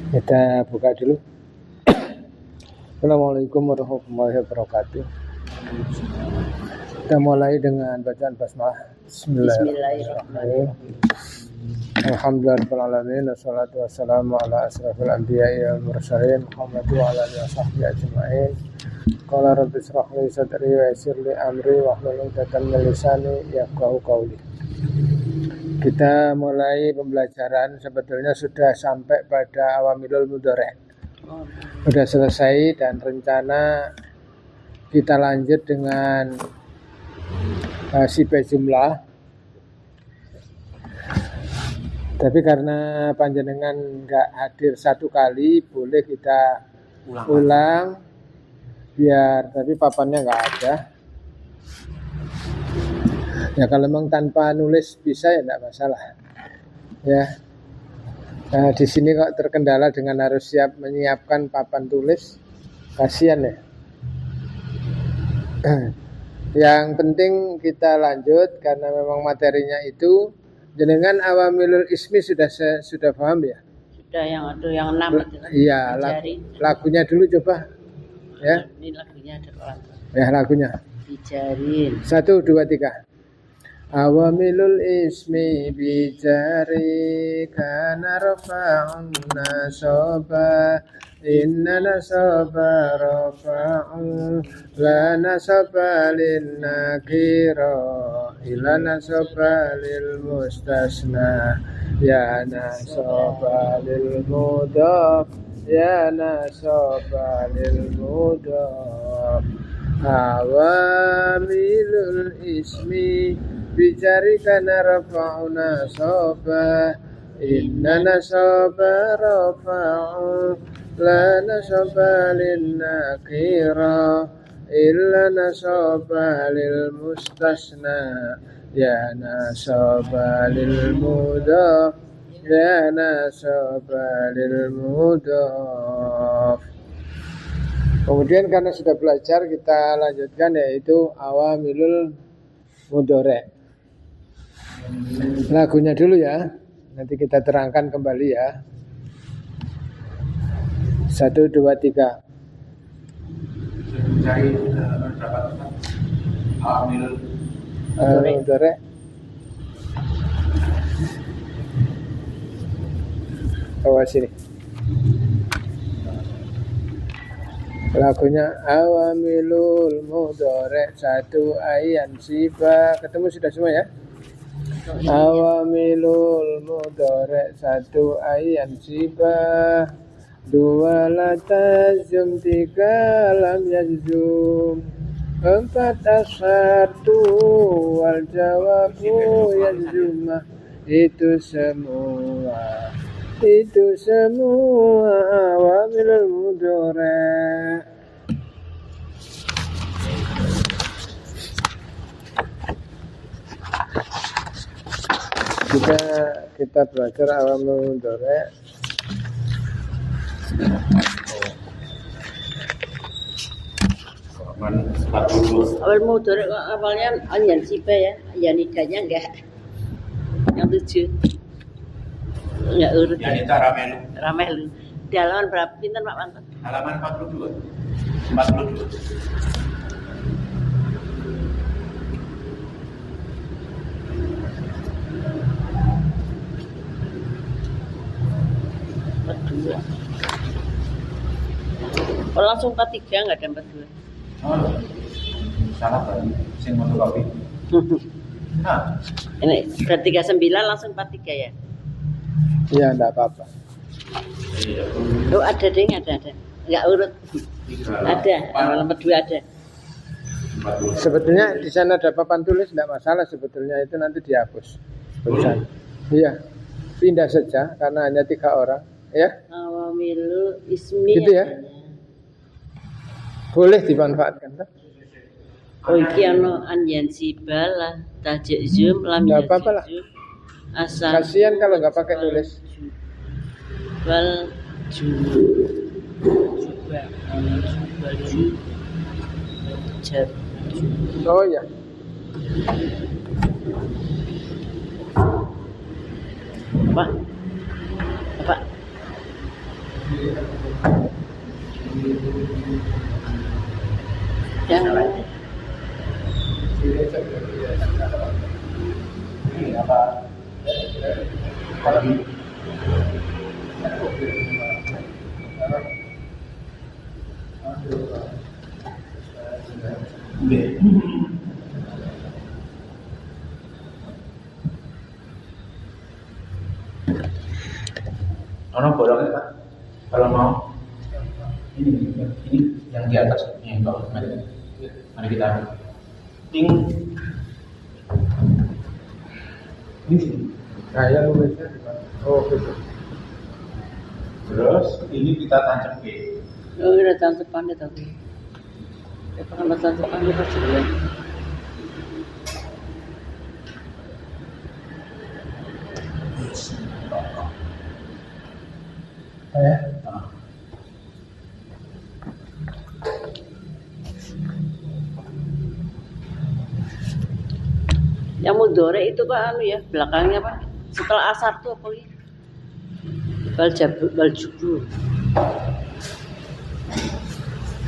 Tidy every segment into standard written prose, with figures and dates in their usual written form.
Kita buka dulu. Assalamualaikum warahmatullahi wabarakatuh. Kita mulai dengan bacaan basmalah. Bismillahirrahmanirrahim. Alhamdulillahirrahmanirrahim. Wassalatu wassalamu ala asrafil anbiya'i wal mursalin Muhammad wa ala alihi wasahbihi ajma'in. Qala rabbi shrah li sadri wa yassir li amri wahlul 'uqdatam min lisani yafqahu qawli. Kita mulai pembelajaran, sebetulnya sudah sampai pada awamilul mudhari'. Sudah selesai dan rencana kita lanjut dengan sifat jumlah. Tapi karena panjenengan enggak hadir satu kali, boleh kita ulang biar, tapi papannya enggak ada. Ya kalau memang tanpa nulis bisa ya enggak masalah. Ya. Nah, di sini kok terkendala dengan harus siap menyiapkan papan tulis, kasihan ya. Yang penting kita lanjut karena memang materinya itu. Jenengan awamilul ismi sudah paham ya? Sudah, yang ada yang 6 itu. Iya, lagunya dulu coba. Ya. Ini lagunya ada orang. Ya, lagunya. Bijarin. 1, 2, 3. Awamilul ismi bijari kana rafa'un nasaba inna nasaba rafa'un la nasaba lin nakira ila nasaba lil mustasna ya nasaba lil mudhaf ya nasaba lil mudhaf. Awamilul ismi bijari kana rafa'una soba inna nasaba rafa'u la nasaba lin nakira illa nasaba lil mustasna ya nasaba lil mudhaf ya nasaba lil mudhaf. Kemudian karena sudah belajar, kita lanjutkan yaitu awamilul mudhari'. Lagunya dulu ya, nanti kita terangkan kembali ya. 1, 2, 3. Mencari mendapatkan awamilul mudhari'. Bawah sini. Lagunya awamilul mudhari' 1 ayan siba. Ketemu sudah semua ya? Awamilul mudhari' 1 ayan siba 2 latazum 3 lam yazum 4 ashartu wal jawabu yazumah. Itu semua awamilul mudhari'. Kita belajar awamilul mudhari'. Awal mudhari' awalnya anyan siba ya, yanidanya enggak. Yang 7. Enggak urut. Yanita Ramelu. Di halaman berapa? Pinten Pak Mantan? halaman 42. 42. Oh, langsung 43, enggak ada 42. Oh, salah berarti. Sing fotokopi. Nah, Ini sudah 39 langsung 43 ya? Iya, enggak apa-apa. Oh, ada ding, ada. Enggak urut. Ada, halaman 2 ada. 40. Sebetulnya di sana ada papan tulis, enggak masalah sebetulnya, itu nanti dihapus. Tulisan. Iya. Pindah saja karena hanya 3 orang, ya. Awamilul ismi. Gitu ya. Boleh dimanfaatkan kan? Oh, iki ana anyan sibala tajzum lam Enggak apa-apa lah. Asal. Kasihan kalau enggak pakai tulis. Wal Oh ya. Pak. Yang Ini apa? Kalau ini Ono bolongnya Pak. Kalau mau ini yang di atas ini bawah. Mari kita ting. Ini sini. Nah, yang nulisnya di mana? Oh, gitu. Terus ini kita tancap ke. oh udah tahun depan deh tapi. Ya pernah tahun depan dia pasti ya. Yang mudore itu Pak anu ya, belakangnya Pak. Setelah asar tuh apa ya? Baljubu.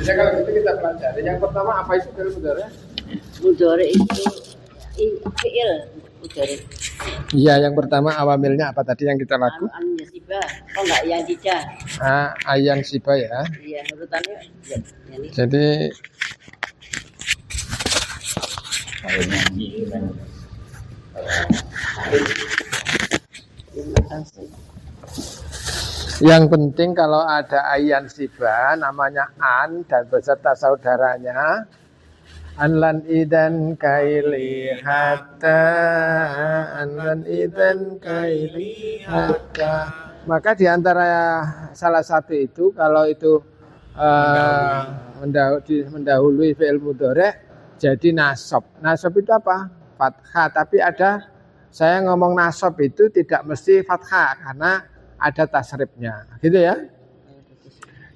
Jadi kalau gitu kita pelajari. Yang pertama apa itu fi'il mudhari? Mudore itu fi'il mudore. Iya, yang pertama awamilnya apa tadi yang kita laku? Anu yasiba. Oh enggak yang dija. Ayan siba ya. Iya, urutannya ya ini. Jadi Kayaknya ini kan. Terima kasih. yang penting kalau ada ayan siba namanya an dan beserta saudaranya anlan idan kaili hatta anlan idan kaili hatta, maka diantara salah satu itu kalau itu mendahului fi'il mudhari' jadi nasab. Nasab itu apa? Fathah. Tapi ada saya ngomong nasab itu tidak mesti fathah karena ada tasrifnya, gitu ya.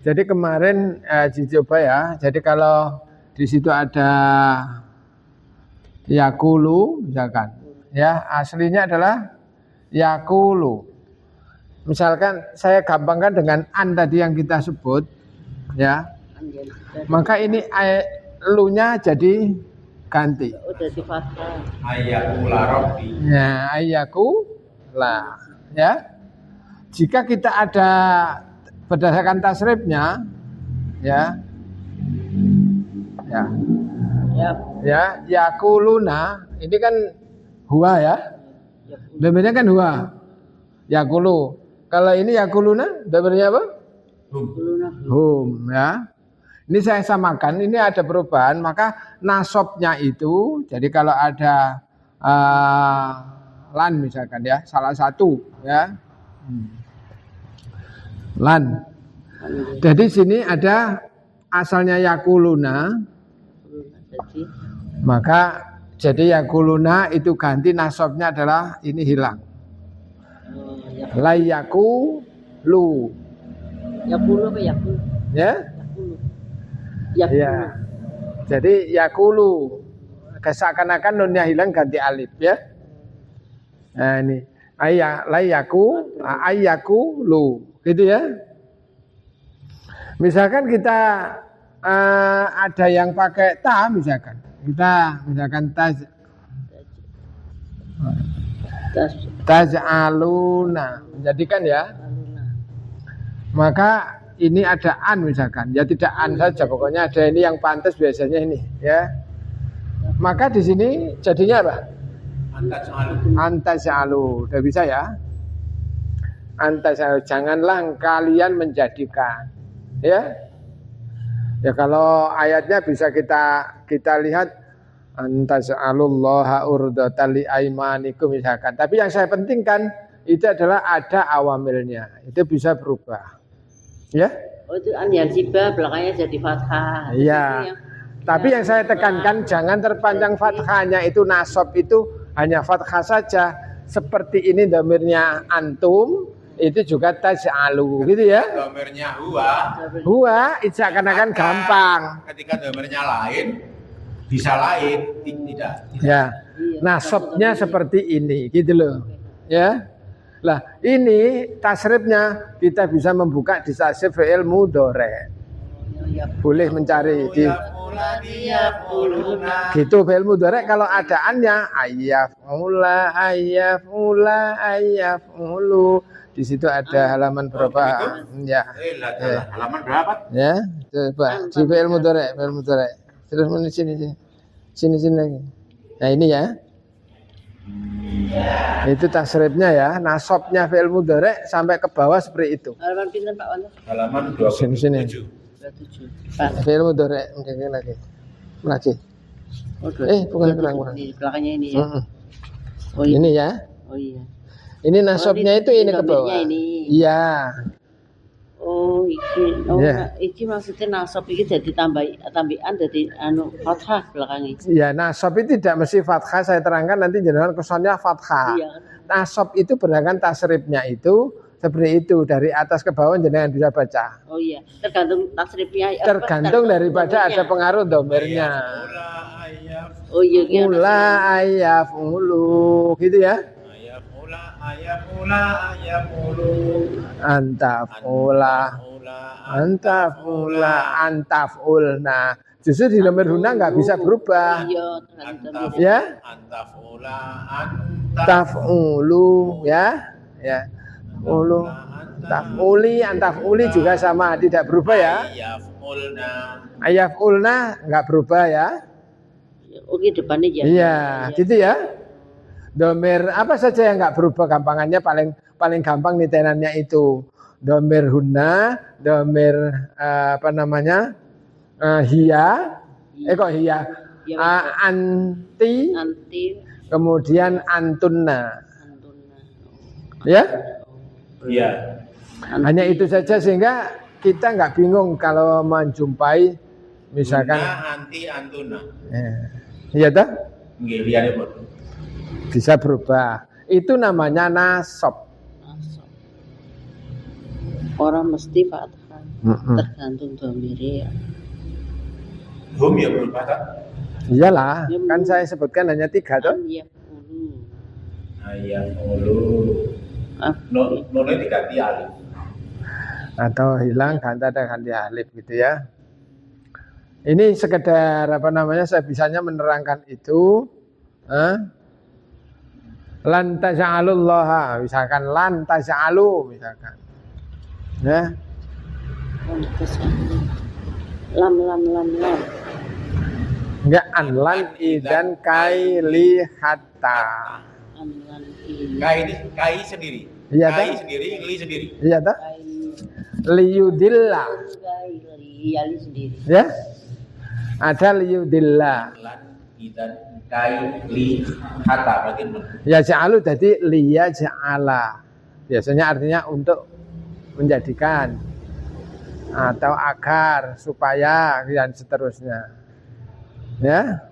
Jadi kemarin dicoba ya. Jadi kalau di situ ada yakulu, misalkan, ya aslinya adalah yakulu. Misalkan saya gampangkan dengan an tadi yang kita sebut, ya. Maka ini lu-nya jadi ganti. Udah di fathah. Ayyaku la rabbi. Ya, ayyaku lah, ya. Jika kita ada berdasarkan tasrifnya, ya, yakuluna, ini kan huwa ya, damirnya kan huwa, yakulu. Kalau ini yakuluna, damirnya apa? Hum, ya. Ini saya samakan, ini ada perubahan, maka nasabnya itu, jadi kalau ada lan misalkan ya, salah satu, ya. Lan. Jadi sini ada asalnya yakuluna. Maka jadi yakuluna itu ganti nasabnya adalah ini hilang. Layaku lu. Yakulu apa yakulu? Ya? Yakulu. Ya. Jadi yakulu. Seakan-akan nunnya hilang ganti alif ya. Nah ini layaku ayyaku lu. Gitu ya. Misalkan kita ada yang pakai ta misalkan. Kita misalkan taj'aluna menjadikan ya. Maka ini ada an misalkan. Ya tidak an saja, pokoknya ada ini yang pantas biasanya ini ya. Maka di sini jadinya apa? Antaj'alu. Udah bisa ya? Antaj'alu, janganlah kalian menjadikan. Ya. Ya kalau ayatnya bisa kita lihat antaj'alullaha urdatan li aimanikum misalkan. Tapi yang saya pentingkan itu adalah ada awamilnya. Itu bisa berubah. Ya. Oh itu an yang siba belakangnya jadi fathah. Iya. Tapi yang saya tekankan jangan terpanjang fathahnya, itu nasab itu hanya fathah saja. Seperti ini dhamirnya antum, itu juga taj'alu, gitu ya. Dhamirnya huwa. Huwa seakan-akan gampang. Ketika dhamirnya lain, bisa lain, tidak. Ya. Nasabnya seperti ini, gitu loh. Ya. Lah, ini tasrifnya kita bisa membuka di tasrif fi'il mudhari'. Boleh mencari di gitu fi'il mudhari' kalau adaannya ayyaf'ula. Di situ ada halaman berapa? Ya. Halaman berapa? Ya, coba di fi'il mudhari', Terus sini lagi. Nah, ini ya. Itu tasrifnya ya, nasabnya fi'il mudhari' sampai ke bawah seperti itu. Halaman pinten Pak Wan? Halaman Sini. 27. Pak. Fi'il mudhari' mungkin lagi. Oh, bukan kurang. Di belakangnya ini ya. Oh, Ini ya. Oh iya. Ini nasabnya itu ini ke bawah. Ini. Iya. Oh, iki. Oh, Ya. iki maksudnya nasab iki jadi tambahan jadi fathah belakangnya. Ya, nasab itu tidak mesti fathah, saya terangkan nanti jenengan kesannya fathah. Iya. Nasab itu berdasarkan tasrifnya itu seperti itu dari atas ke bawah jenengan bisa baca. Oh iya, tergantung tasrifnya. Tergantung daripada ada pengaruh domirnya. Oh iya, Ula ayyafulu gitu ya. Antaful. Nah, justru di domir huna nggak bisa berubah. Iya, Ya. Taf'ulu ya. Ya. Ulu. Antafuli juga sama, tidak berubah ya. Ayafulna nggak berubah ya. Oke, depannya ya. Iya, gitu ya. Domir apa saja yang nggak berubah gampangannya paling gampang nitenannya itu domir huna, domir hiya, hiya, anti, kemudian antunna, ya. Iya. Hanya itu saja sehingga kita nggak bingung kalau menjumpai misalkan anti antuna. Iya toh? Nggih, liyane pun. Bisa berubah. Itu namanya nasab. Orang mesti fathah. Tergantung domirnya. Hum ya berubah tak? Iyalah, kan saya sebutkan hanya 3 toh. Ayafulu. Nunnya diganti alif. Atau hilang ganti alif gitu ya. Ini sekedar saya bisanya menerangkan itu. Lan taj'alullaha, misalkan lan taj'alu misalkan. Ya. Lam. Enggak anlan idan kai li hatta. Kai sendiri. Iya kai toh? sendiri, li sendiri. Iya toh? Liyudillah. Iya, li sendiri. Ya. Ada liyudillah. Lan idan kai li hatta berarti Ya ja'alu jadi liya ja'ala. Biasanya artinya untuk menjadikan atau agar supaya dan seterusnya. Ya.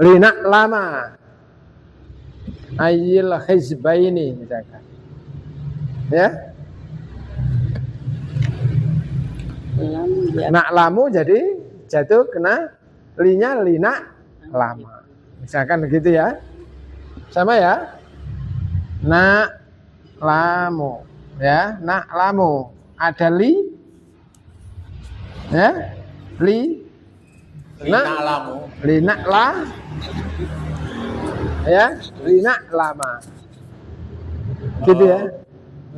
Lina lama. Ayil hizbaini misalkan. Ya. Nak lamu jadi jatuh kena linya lina lama. Misalkan begitu ya. Sama ya. Nak lamu ya, nak lamu ada li ya, li lina lamu. Lina la ya, lina lama. Gitu ya.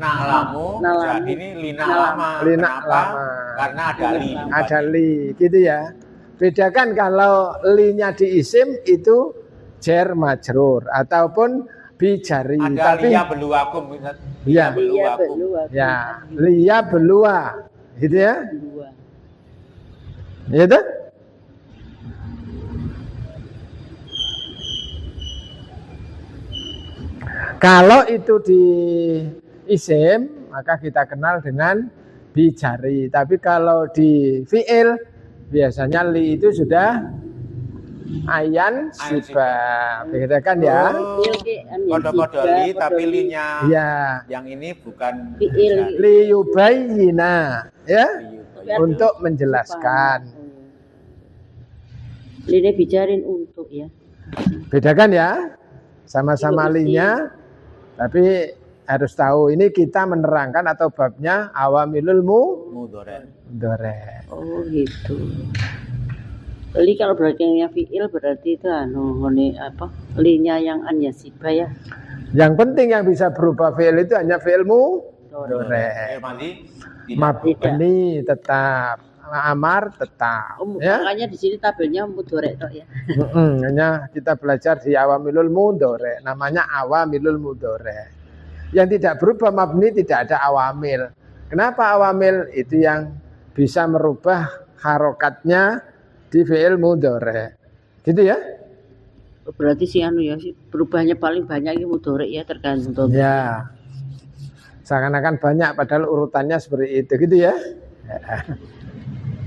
Nak lamu. Jadi ini lina lama. Lina kenapa? lama. Karena ada li. Ada li, gitu ya. Bedakan kalau li-nya di isim itu jar majrur ataupun bijari. Ada Tapi liya beluakum. Iya. Ya, liya belua. Gitu ya. Iya tuh? Kalau itu di isim, maka kita kenal dengan bijari. Tapi kalau di fi'il, biasanya li itu sudah ayan sibah. Bedakan ya. Kode-kode li tapi linya Ya. yang ini bukan fi'il. Li yubayyina, ya. Untuk menjelaskan. Lini bicarin untuk ya. Bedakan ya. Sama-sama linya, tapi harus tahu ini kita menerangkan atau babnya awamilul mudhari. Oh gitu. Li kalau belakangnya fiil berarti itu linya yang anyasiba ya. Yang penting yang bisa berubah fiil itu hanya fiil mudhari. Mabni tetap, amar tetap. Ya? Makanya di sini tabelnya mudhari toh ya. Hanya kita belajar di awamilul mudhari, namanya awamilul mudhari. Yang tidak berubah mabni tidak ada awamil. Kenapa awamil? Itu yang bisa merubah harokatnya di fi'il mudhari. Gitu ya? Berarti sih berubahnya paling banyak itu mudhari ya, tergantung. Ya. Seakan-akan banyak padahal urutannya seperti itu gitu ya.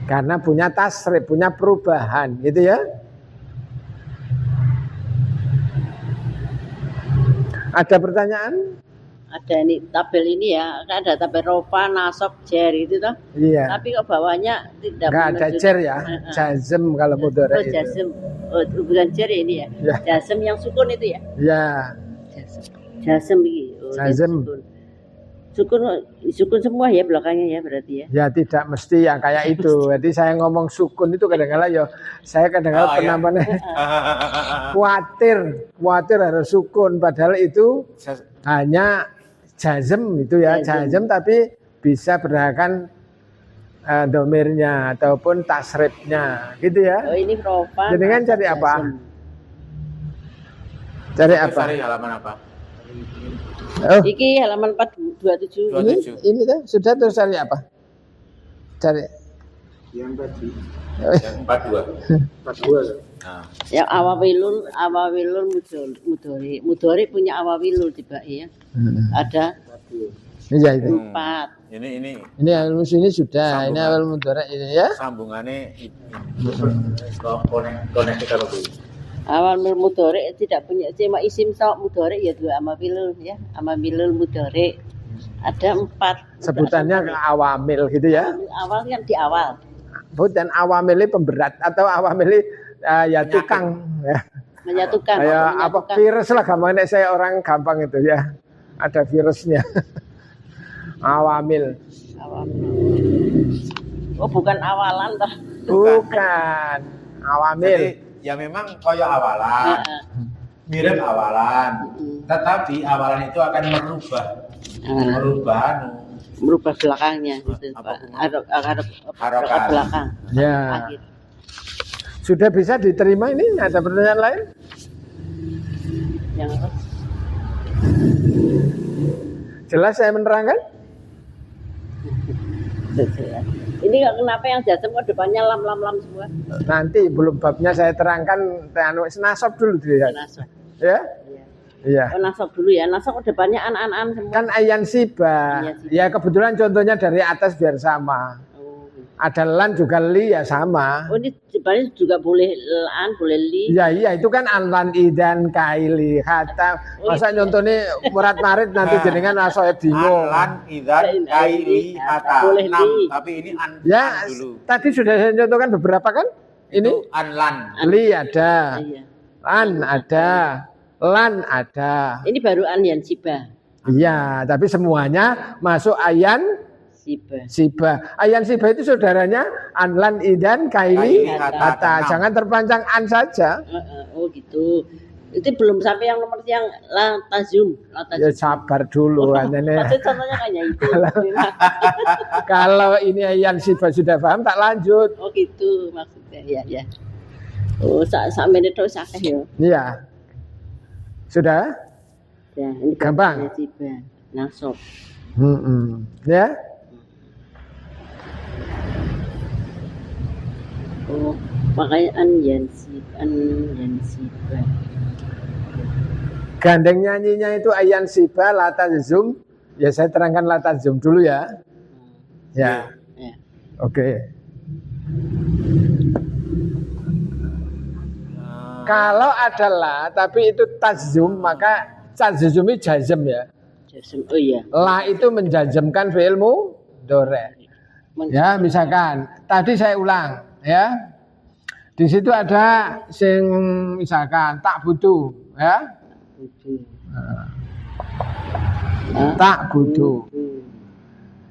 Karena punya tasrif, punya perubahan gitu ya. Ada pertanyaan? Ada ini tabel ini ya, kan ada tabel rofa, nasab, jar itu toh. Iya. Tapi kok bawahnya tidak Enggak ada jar ya, jazm kalau mudhari itu. Jazm. Oh, bukan jar ya ini ya. Ya. Jazm yang sukun itu ya. Ya. Jazm ini. Jazm. Sukun semua ya belakangnya ya berarti ya. Ya tidak mesti yang kayak itu. Jadi saya ngomong sukun itu kadang-kadang ya saya kadang-kadang penampilannya khawatir harus sukun padahal itu hanya jazm itu ya, jazm tapi bisa berdasarkan domirnya ataupun tasrifnya gitu ya. Oh ini rofa. Jadi kan cari apa? Cari apa? Cari halaman apa? Oh. Iki halaman 427. Ini tuh sudah terus cari apa? Cari Yang tadi. Yang 42. Nah. Ya awawilul mudhari. Mudhari punya awawilul tiba ya. Ada iya itu. 4. Ini awal ini sudah, ini awal mudhari ini ya. Sambungannya konek kita lebih. Awal mudhari tidak punya cuma isim sok mudhari ya dua amawilul ya. Amawilul mudhari. Ada 4. Sebutannya awamil gitu ya. Awal kan di awal. Bukan awamilnya pemberat atau awamilnya ya tukang ya. Menyatukan. Ya apa virus lah gampangnya saya orang gampang itu ya. Ada virusnya. Awamil. Oh bukan awalan toh. Bukan. Awamil. Jadi, ya memang koyo awalan. Mirip awalan. Tetapi awalan itu akan merubah belakangnya gitu Pak. Harokat belakang. Ya. Akhir. Sudah bisa diterima ini? Ada pertanyaan lain? Yang apa? Jelas saya menerangkan? Ini kenapa yang jazm kok depannya lam semua? Nanti belum babnya saya terangkan nasab dulu dia. Nasab. Ya? Iya. Oh, nasab dulu ya. Nasab kok depannya an semua. Kan ayan siba. Ya kebetulan contohnya dari atas biar sama. Ada lan juga li ya sama. Oh ini depannya juga boleh an, boleh li. Iya itu kan lan idan kaili kata. Masa nyontohnya murat marit nanti jenengan saya bingung. Lan idan kaili kata. Boleh li. Tapi ini an ya, dulu. Tadi sudah saya contohkan beberapa kan? Ini an lan. Li ada. Iya. An ada. Lan ada. Ini baru an yang siba. Iya, tapi semuanya masuk ayan siba. Ayan siba itu saudaranya anlan idan kaili kata. Jangan terpancang an saja. Oh gitu. Itu belum sampai yang nomor yang latazum. Ya sabar dulu Maksudnya contohnya kayak itu. Kalau ini ayan siba sudah paham tak lanjut. Oh gitu maksudnya. Ya. Oh sak menit terus akeh ya. Iya. Sudah? Ya, ini gampang. Siba. Nasab. Ya. Oh, makanya an yansiba. Gandeng nyanyinya itu ayan siba latazum. Ya saya terangkan latazum dulu ya. Ya. Oke. Kalau adalah tapi itu tazum maka tazumi jazm ya. Jazm. Oh iya. La itu menjazmkan fi'il mudhari. Ya, misalkan tadi saya ulang ya. Di situ ada sing misalkan tak butuh ya. Tak budu.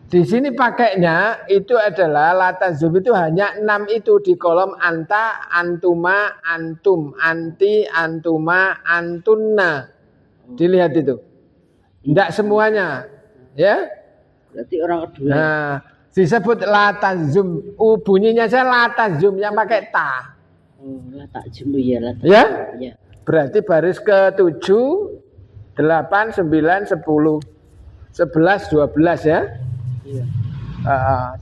Di sini pakainya itu adalah latazum itu hanya 6 itu di kolom anta, antuma, antum, anti, antuma, antunna. Dilihat itu. Tidak semuanya. Ya. Berarti orang kedua. Nah, disebut latazum. Bunyinya saya latazum yang pakai ta. Latazum ya, latazum. Ya? Ya. Berarti baris ke-7, 8, 9, 10, 11, 12 ya. Iya.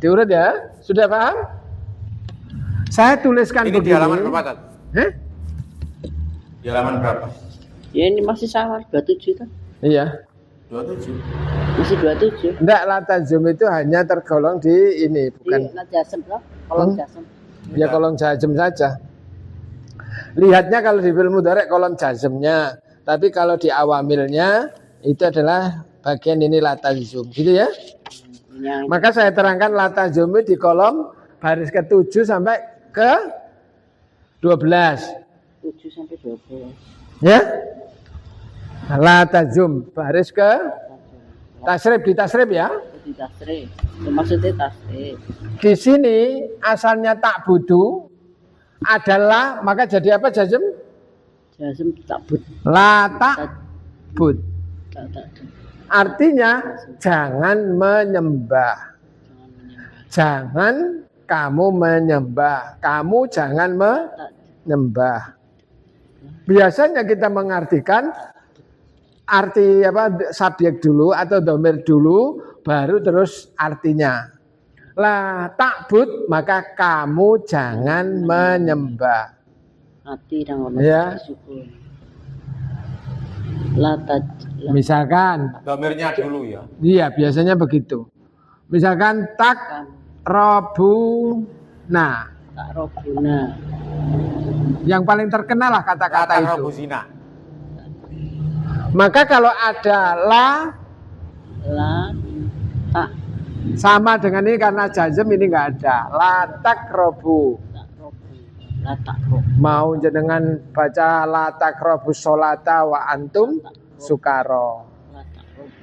Diurut ya? Sudah paham? Saya tuliskan ini begini. di halaman berapa, Tat? Di halaman berapa? Ya ini masih sama 27 kan? Iya. 27. Masih 27. Enggak, latazum itu hanya tergolong di ini, bukan. Di jasem loh, kolom jasem. Ya kolom jazm saja. Lihatnya kalau di fi'il mudhari kolom jazmnya, tapi kalau di awamilnya itu adalah bagian ini latazum, gitu ya. Yang Maka saya terangkan latazum di kolom baris ke-7 sampai ke 12. 7 sampai 12. Ya. Latazum baris ke tasrif, di tasrif ya. Di tasrif. Maksudnya tasrif. Di sini asalnya tak budu adalah, maka jadi apa jazm? Jasem tak bud. La tak bud. Tak. Artinya jangan menyembah. Jangan kamu menyembah. Kamu jangan menyembah. Biasanya kita mengartikan arti apa, subjek dulu atau domir dulu, baru terus artinya. La ta'bud, maka kamu jangan menyembah. Hati dan Ya. sukun. Lataj. Misalkan, Domirnya dulu ya. iya biasanya begitu. Misalkan tak robu, nah, Tak robuna. yang paling terkenal lah kata-kata itu. Robuzina. Maka kalau ada la La tak sama dengan ini karena jazm ini nggak ada. La takrobu. tak robu. La tak robu. Mau jenengan baca la takrobu sholata wa antum sukaro.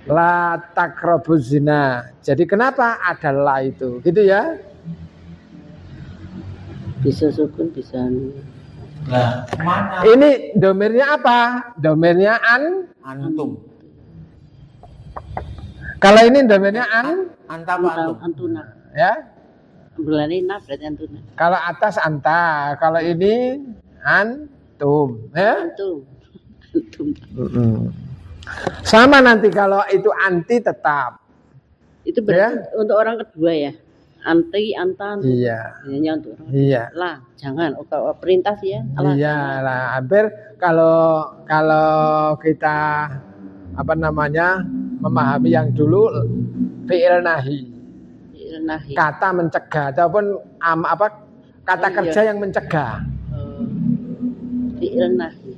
La takrobu zina. Jadi kenapa ada la itu? Gitu ya. Bisa sukun, bisa Nah, mana? Ini domirnya apa? Domirnya Antum. Kalau ini domirnya Anta apa antum? antuna. ya. Belani na berarti antuna. Kalau atas anta, kalau ini antum, ya. Antum. Sama nanti kalau itu anti tetap. Itu berarti untuk orang kedua ya. Anti, anta, antum. Iya. Hanya untuk orang. Iya. Lah, jangan. Oh, perintah sih ya. Allah, Iya lah, hampir kalau kita apa namanya memahami yang dulu fi'il nahi, nahi. kata mencegah ataupun kata Oh, kerja iya. yang mencegah. Fi'il nahi.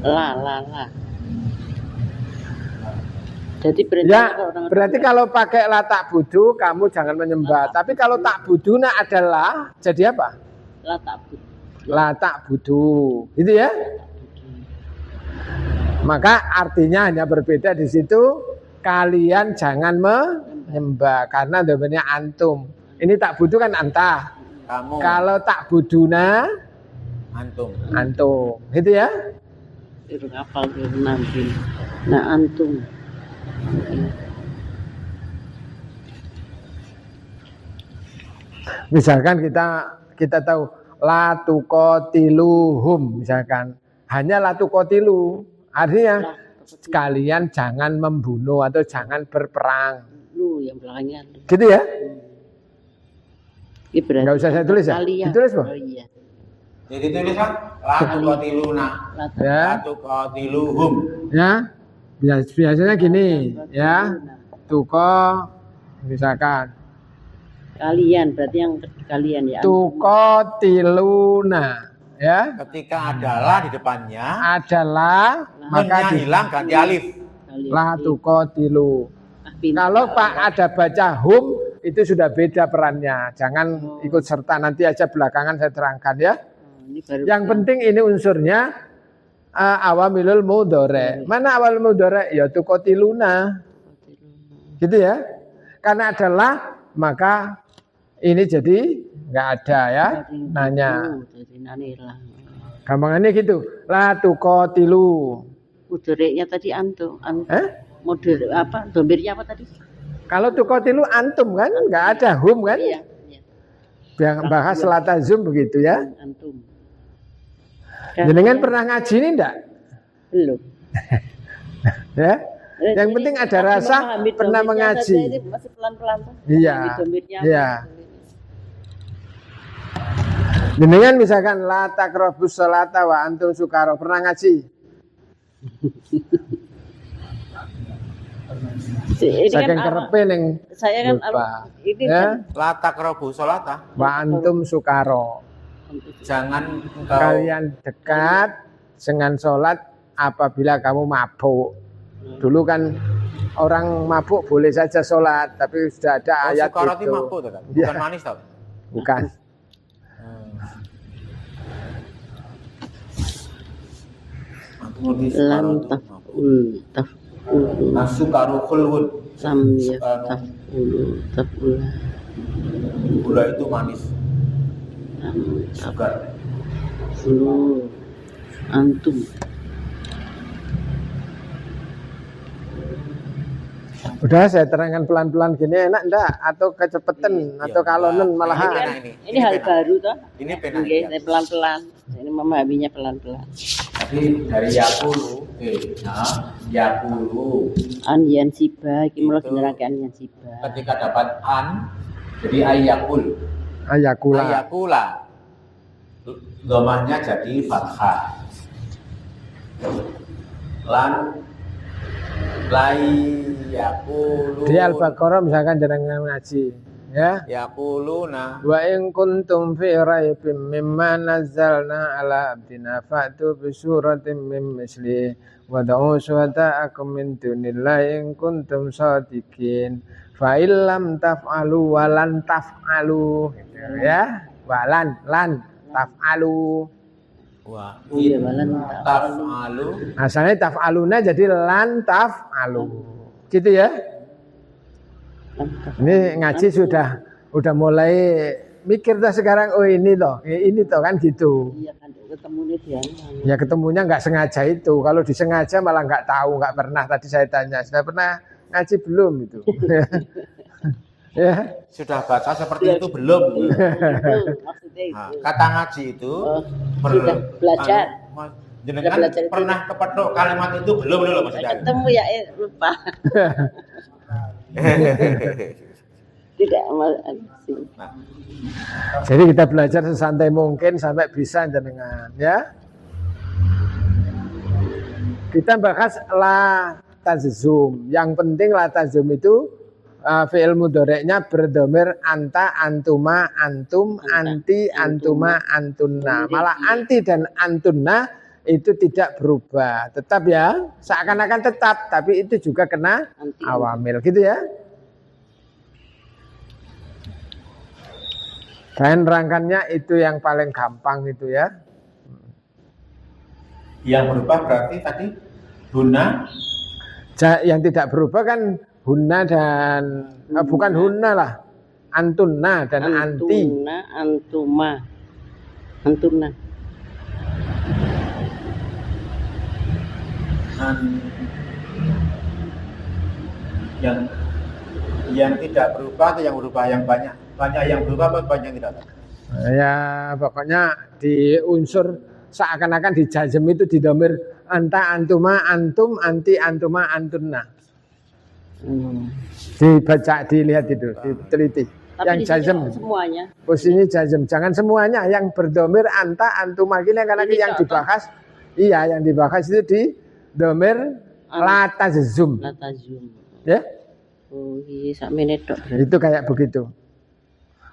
La. Jadi Ya, perintah orang berarti kedua. kalau pakai la tak budu kamu jangan menyembah. Tapi kalau tak buduna adalah jadi apa? La tak bud. La tak budu, gitu ya. Maka artinya hanya berbeda di situ. Kalian jangan menyembah karena domennya antum. Ini tak budu kan anta. Kamu. Kalau tak buduna Antum. gitu ya. Itu hafal itu nanti. Nah antum. Misalkan kita tahu la tuqatiluhum misalkan. Hanya la tuqatilu. Artinya kalian jangan membunuh atau jangan berperang. Lu yang belakangnya. Lu. Gitu ya? Ini berarti Nggak usah saya tulis ya? kalian. Ditulis, Bang? Oh iya. Jadi tulisan la tuqatiluna. La Ya. La tuqatiluhum. Ya. Biasanya gini, ya. Tuko misalkan kalian berarti yang kalian ya. tuqatiluna, ya. Ketika ada la di depannya, Adalah maka maka hilang ganti alif. Kalian. la tuqatilu. Pintar. Kalau Pak ada baca hum itu sudah beda perannya. Jangan ikut serta, nanti aja belakangan saya terangkan ya. Ini baru Yang penting ini unsurnya awamilul mudhari. Mana awal mudhari? Ya tuqatiluna. Gitu ya. Karena adalah maka ini jadi enggak ada ya. Nanya. Gampangannya gitu. La tuqatilu. Mudhari'nya tadi antum. Model apa? Domirnya apa tadi? Kalau tuqatilu antum kan enggak ada hum kan? Iya. Yang bahas latazum begitu ya. Antum. Jenengan pernah ngaji ini enggak? Belum. Ya. Yang penting ada rasa pernah mengaji. Ini masih pelan-pelan tuh. Iya. Iya. Jenengan misalkan la taqrabus sholata wa antum sukara, pernah ngaji? Saking kerepe ning saya kan ini ya. La taqrabu sholata Wa antum sukara. jangan engkau Kalian dekat dengan sholat apabila kamu mabuk. Dulu kan orang mabuk boleh saja sholat, tapi sudah ada ayat sukara itu itu. mabuk tuh kan? Bukan Ya. manis tau? Bukan. lam taf'ul Sukaru khulwun. lam taf'ul Gula itu manis. lam Sugar. taf'ul antum. Udah saya terangkan pelan-pelan gini enak enggak? Atau kecepetan? Atau kalonen malahan? Ini hal baru toh. Ini pena. Oke, saya pelan-pelan. Ini memahaminya pelan-pelan. Tapi dari yakulu, yakulu. An yansiba, iki mulo Itu. dinerangke an yansiba. Ketika dapat an, jadi ayakul. Ayakula. Ayakula. Domahnya jadi fathah. Lan lai yakulu. Di Al-Baqarah misalkan jangan ngaji, ya. Yakuluna. Wa in kuntum fi raibin mimma nazzalna ala abdina fa'tu bi suratin min misli wa da'u syuhada'akum min dunillahi in kuntum shadiqin fa illam taf'alu wa lan taf'alu gitu ya. Walan lan taf'alu. Wah, Iya, walan taf'alu. Asalnya taf'aluna jadi lan taf'alu. Gitu ya. Ini ngaji sudah mulai mikir dah sekarang, oh ini toh kan gitu. Iya kan ketemunya dia. Ya ketemunya nggak sengaja itu. Kalau disengaja malah nggak tahu, nggak pernah. Tadi saya tanya, sudah pernah ngaji belum itu? Ya. Sudah baca seperti itu belum? Itu maksudnya itu. Nah, kata ngaji itu sudah belajar. Jenengan belajar itu. pernah kepethuk kalimat itu belum loh Mas Dai? Ketemu ya lupa. Tidak Nah, Jadi kita belajar sesantai mungkin sampai bisa jenengan, ya. Kita bahas la tazum. Yang penting la tazum itu fi'il mudhari'nya berdomir anta, antuma, antum, anti, antuma, antunna. Malah anti dan antunna itu tidak berubah. Tetap ya, seakan-akan tetap, tapi itu juga kena awamil gitu ya. Dan rangkannya itu yang paling gampang itu ya. yang berubah berarti tadi guna Yang tidak berubah kan hunna dan bukan hunna lah, antunna dan anti. Antuna, antuma, antunna. yang tidak berubah atau yang berubah yang banyak yang berubah apa banyak yang tidak? Ya pokoknya di unsur seakan-akan di jazm itu didomir anta, antuma, antum, anti, antuma, antunna. Dibaca, dilihat itu, diteliti. Tapi yang jazm semuanya. posisi jazm, jangan semuanya yang berdomir anta, antuma gini karena Ini yang contoh. dibahas, iya yang dibahas itu di domir la tazum, Latazum. ya. Oh iya, sakmene tok. Itu kayak begitu.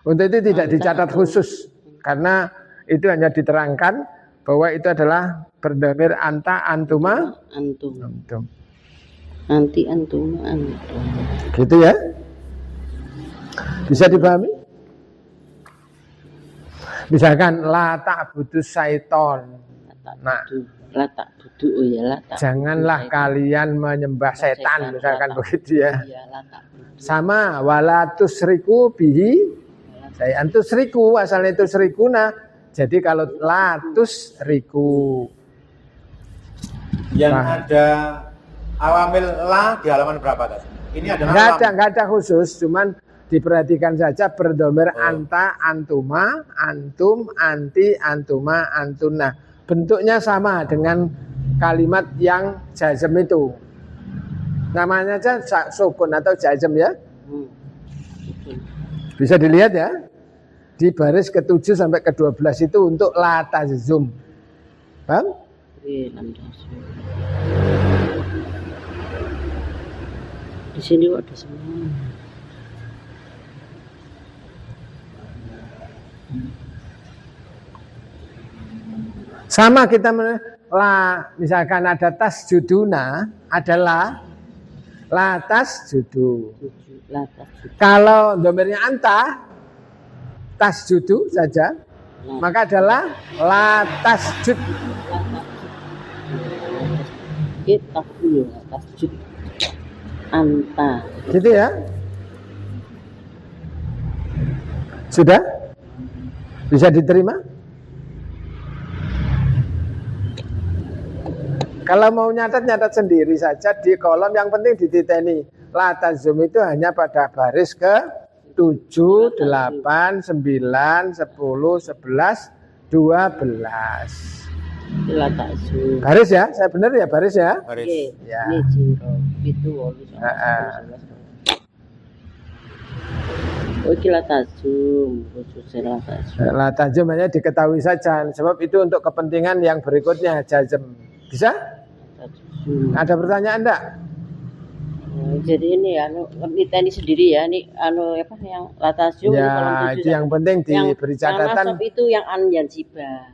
Untuk itu tidak dicatat khusus karena itu hanya diterangkan bahwa itu adalah berdomir anta, antuma, Antum. antum. Anti, antuma, antum. Gitu ya. Bisa dipahami? Misalkan la ta'budus syaiton. Latak budu. Oh ya latak. Janganlah kalian menyembah setan misalkan begitu ya. Iya, latak budu. Sama walatus riku bihi. Saya antus riku asalnya itu serikuna. Jadi kalau latus riku. Yang ada awamil la di halaman berapa tadi? Ini adalah Nggak ada khusus, cuman diperhatikan saja berdomir anta, antuma, antum, anti, antuma, antuna. Bentuknya sama dengan kalimat yang jazm itu. Namanya aja sukun atau jazm ya. Bisa dilihat ya. Di baris ke-7 sampai ke-12 itu untuk la tazum. Paham? Di sini ada semua. Sama kita misalkan ada tas juduna adalah la tas judu. Kalau domirnya anta tas judu saja maka adalah la tas jud. Kita tas jud anta. Gitu ya. Sudah? Bisa diterima? Kalau mau nyatat sendiri saja di kolom, yang penting dititeni. La tazum itu hanya pada baris ke 7, 8, 9, 10, 11, 12. La tazum. Baris ya? Saya benar ya baris ya? baris. Ya. Ini jiro. Itu Oh, iki la tazum. Khusus la tazum. La tazum hanya diketahui saja. Sebab itu untuk kepentingan yang berikutnya jazm. Bisa? Ada pertanyaan enggak? Jadi ini kita ini sendiri ya, ini apa yang latasium ya, itu yang penting diberi catatan. Yang itu yang yansibah.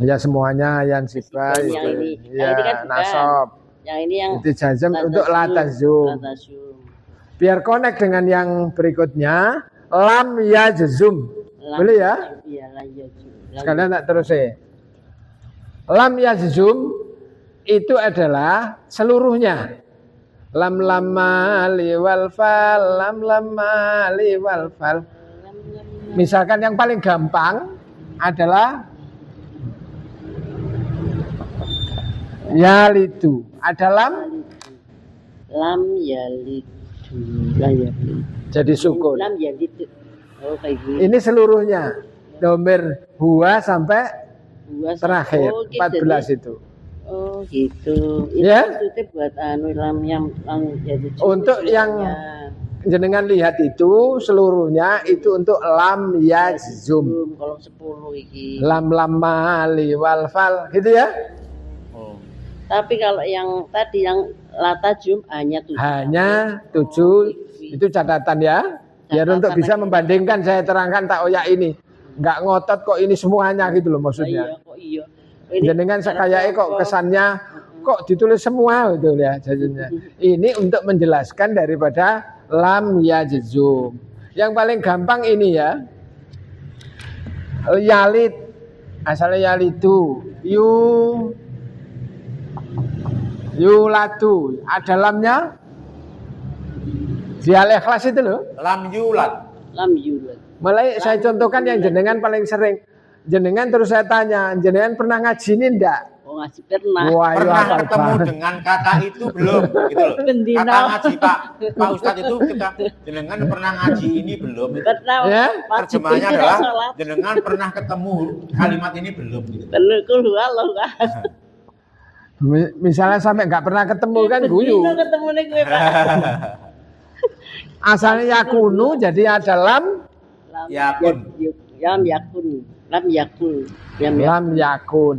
Ya semuanya yansibah itu. Yang ini, ya, yang ini kan nasab. Yang ini yang itu jazm untuk latasium. Biar connect dengan yang berikutnya, lam yajzum. Boleh ya? Iya, lam yajzum. Sekalian tak terus ya. Lam yajzum itu adalah seluruhnya. Lam lamma liwal fal, lam lamma liwal fal. Misalkan yang paling gampang adalah yalidu. Ada lam yalidu. Jadi sukun. Lam yalidu. Oh, kayak gitu. Ini seluruhnya. Domir huwa sampai terakhir 14 itu. Oh gitu. Itu ya? Maksudnya buat lam yang jadi untuk yang jenengan lihat itu seluruhnya itu untuk lam yajzum. Kalau 10 iki. Lam lamma liwal fal gitu ya? Oh. Tapi kalau yang tadi yang latajum hanya 7. Hanya 7 itu catatan ya. Biar untuk bisa membandingkan saya terangkan tak oyak ini. Enggak ngotot kok ini semuanya gitu loh maksudnya. Iya kok iya. Jenengan sekayaknya kok kesannya kok ditulis semua gitu ya jadinya. Ini untuk menjelaskan daripada lam yajzum. Yang paling gampang ini ya. Yalid asalnya yalidu. Yulatu ada lamnya. Di Al-Ikhlas itu loh. Lam yulad. Lam yulad. Mulai saya contohkan yang jenengan paling sering. Jenengan terus saya tanya, jenengan pernah ngaji ini enggak? Oh ngaji pernah. Wah, pernah ketemu dengan kata itu belum? Gitu loh. Kata ngaji Pak Ustadz itu kita jenengan pernah ngaji ini belum? Pernah. Ya? Terjemahnya adalah jenengan pernah ketemu kalimat ini belum? Gitu. Bener kulo Allah kan. Misalnya sampai nggak pernah ketemu kan guyu. Ketemu nih gue Pak. Asalnya yakunu jadi ada lam yakun. Lam yakun. Lam yakun. Lam yakun.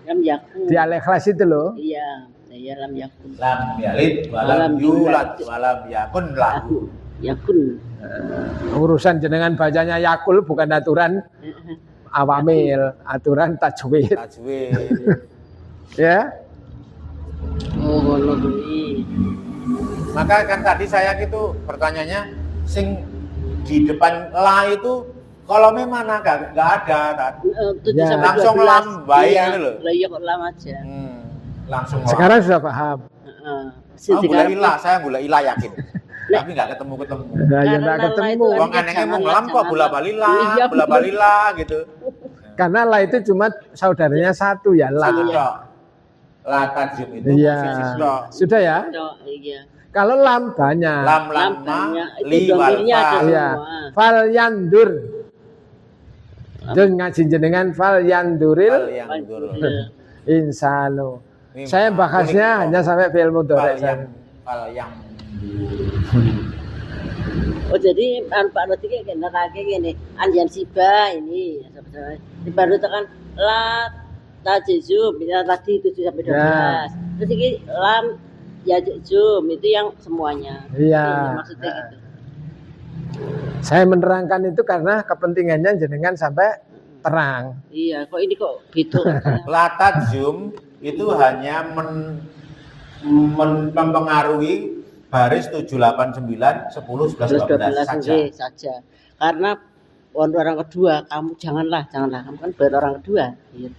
Lam yakun. Di Al-Ikhlas itu loh. Iya, ya lam yakun. Lam yalid walam yulad walam yakun lahu. Yakun. Urusan jenengan bacanya yakul bukan aturan awamil, aturan tajwid. Tajwid. Ya. Oh, ngono kuwi. Maka kan tadi saya gitu pertanyaannya sing di depan la itu kolomnya mana nggak ada kan? 7 Ya. sampai Langsung 12. lam baik Iya, gitu loh. lah iya kok lam aja. Langsung Sekarang sudah paham. Heeh. oh, gula ilah, saya gula ilah yakin. Tapi nggak ketemu. Nah, ya Karena nggak lah ketemu. itu Wong artinya anehnya mau janganlah, ngelam kok janganlah. bola balila, Iya, bola balila gitu. Karena lah itu cuma saudaranya satu ya lah. Satu tok. Lata jum itu Iya. sisi tok. Sudah ya? Tok, iya. Kalau lam banyak. Lam Lam lama banyak. Itu li wal domirnya ada fa. Iya. semua. Fal yandur. Dan ngaji jenengan fal yanduril Fal yang dur. Iya. insano. Ini Saya bahasnya unik. hanya sampai fi'il mudhari. Fal yang Oh jadi Pak Roti kayak nerake gini, anjan siba ini, di baru tekan la tajizum, ya tadi 7 sampai 12. Ya. Terus ini lam yajum itu yang semuanya. Iya. Ini maksudnya gitu. Saya menerangkan itu karena kepentingannya jenengan sampai terang. Iya, kok ini kok gitu. lata jum itu hanya mempengaruhi baris 7, 8, 9, 10, 11, 12 saja. saja. Karena orang kedua, kamu janganlah, kamu kan buat orang kedua. Iya.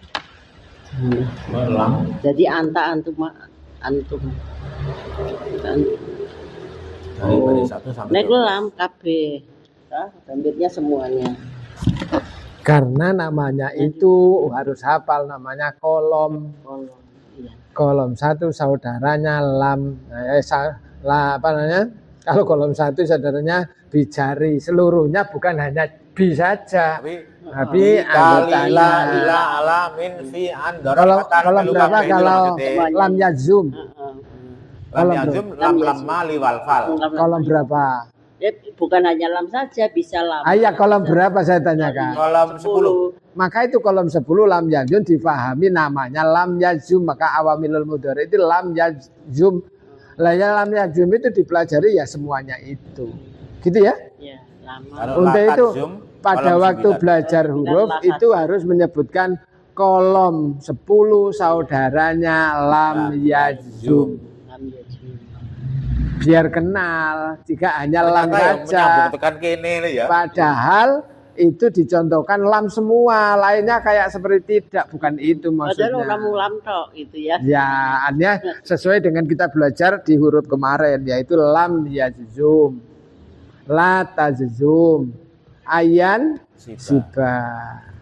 Lam Jadi antum. dari baris 1 sampai Nek 12. lam KB. Gambirnya semuanya. Karena namanya itu harus hafal namanya kolom. Oh, iya. Kolom 1 saudaranya lam. Apa namanya? Kalau kolom 1 saudaranya bijari. Seluruhnya bukan hanya bi saja. Tapi Kali la anggotanya. ila ala min fi an Kalau kolom berapa kalau lam yazum? lam yazum lam lamma li wal fal. Kolom berapa? Ya, bukan hanya lam saja, bisa lam. Ayah kolom berapa saya tanyakan? Kolom 10. Maka itu kolom 10 lam yazum difahami namanya lam yazum. Maka awamilul mudhari itu lam yazum. Lah ya lam yazum itu dipelajari ya semuanya itu. Gitu ya? Ya, lama. Kalau Untuk la itu tajum, pada kolom waktu 9. belajar huruf la itu harus menyebutkan kolom 10 saudaranya lam yazum. Lam yajum. Biar kenal jika hanya lam Ternyata yang saja. menyambung tekan kene lho ya. Padahal itu dicontohkan lam semua, lainnya kayak seperti tidak, bukan itu Padahal orang maksudnya. lam tok gitu ya. Ya, artinya sesuai dengan kita belajar di huruf kemarin, yaitu lam yazum, la tazum, ayan siba.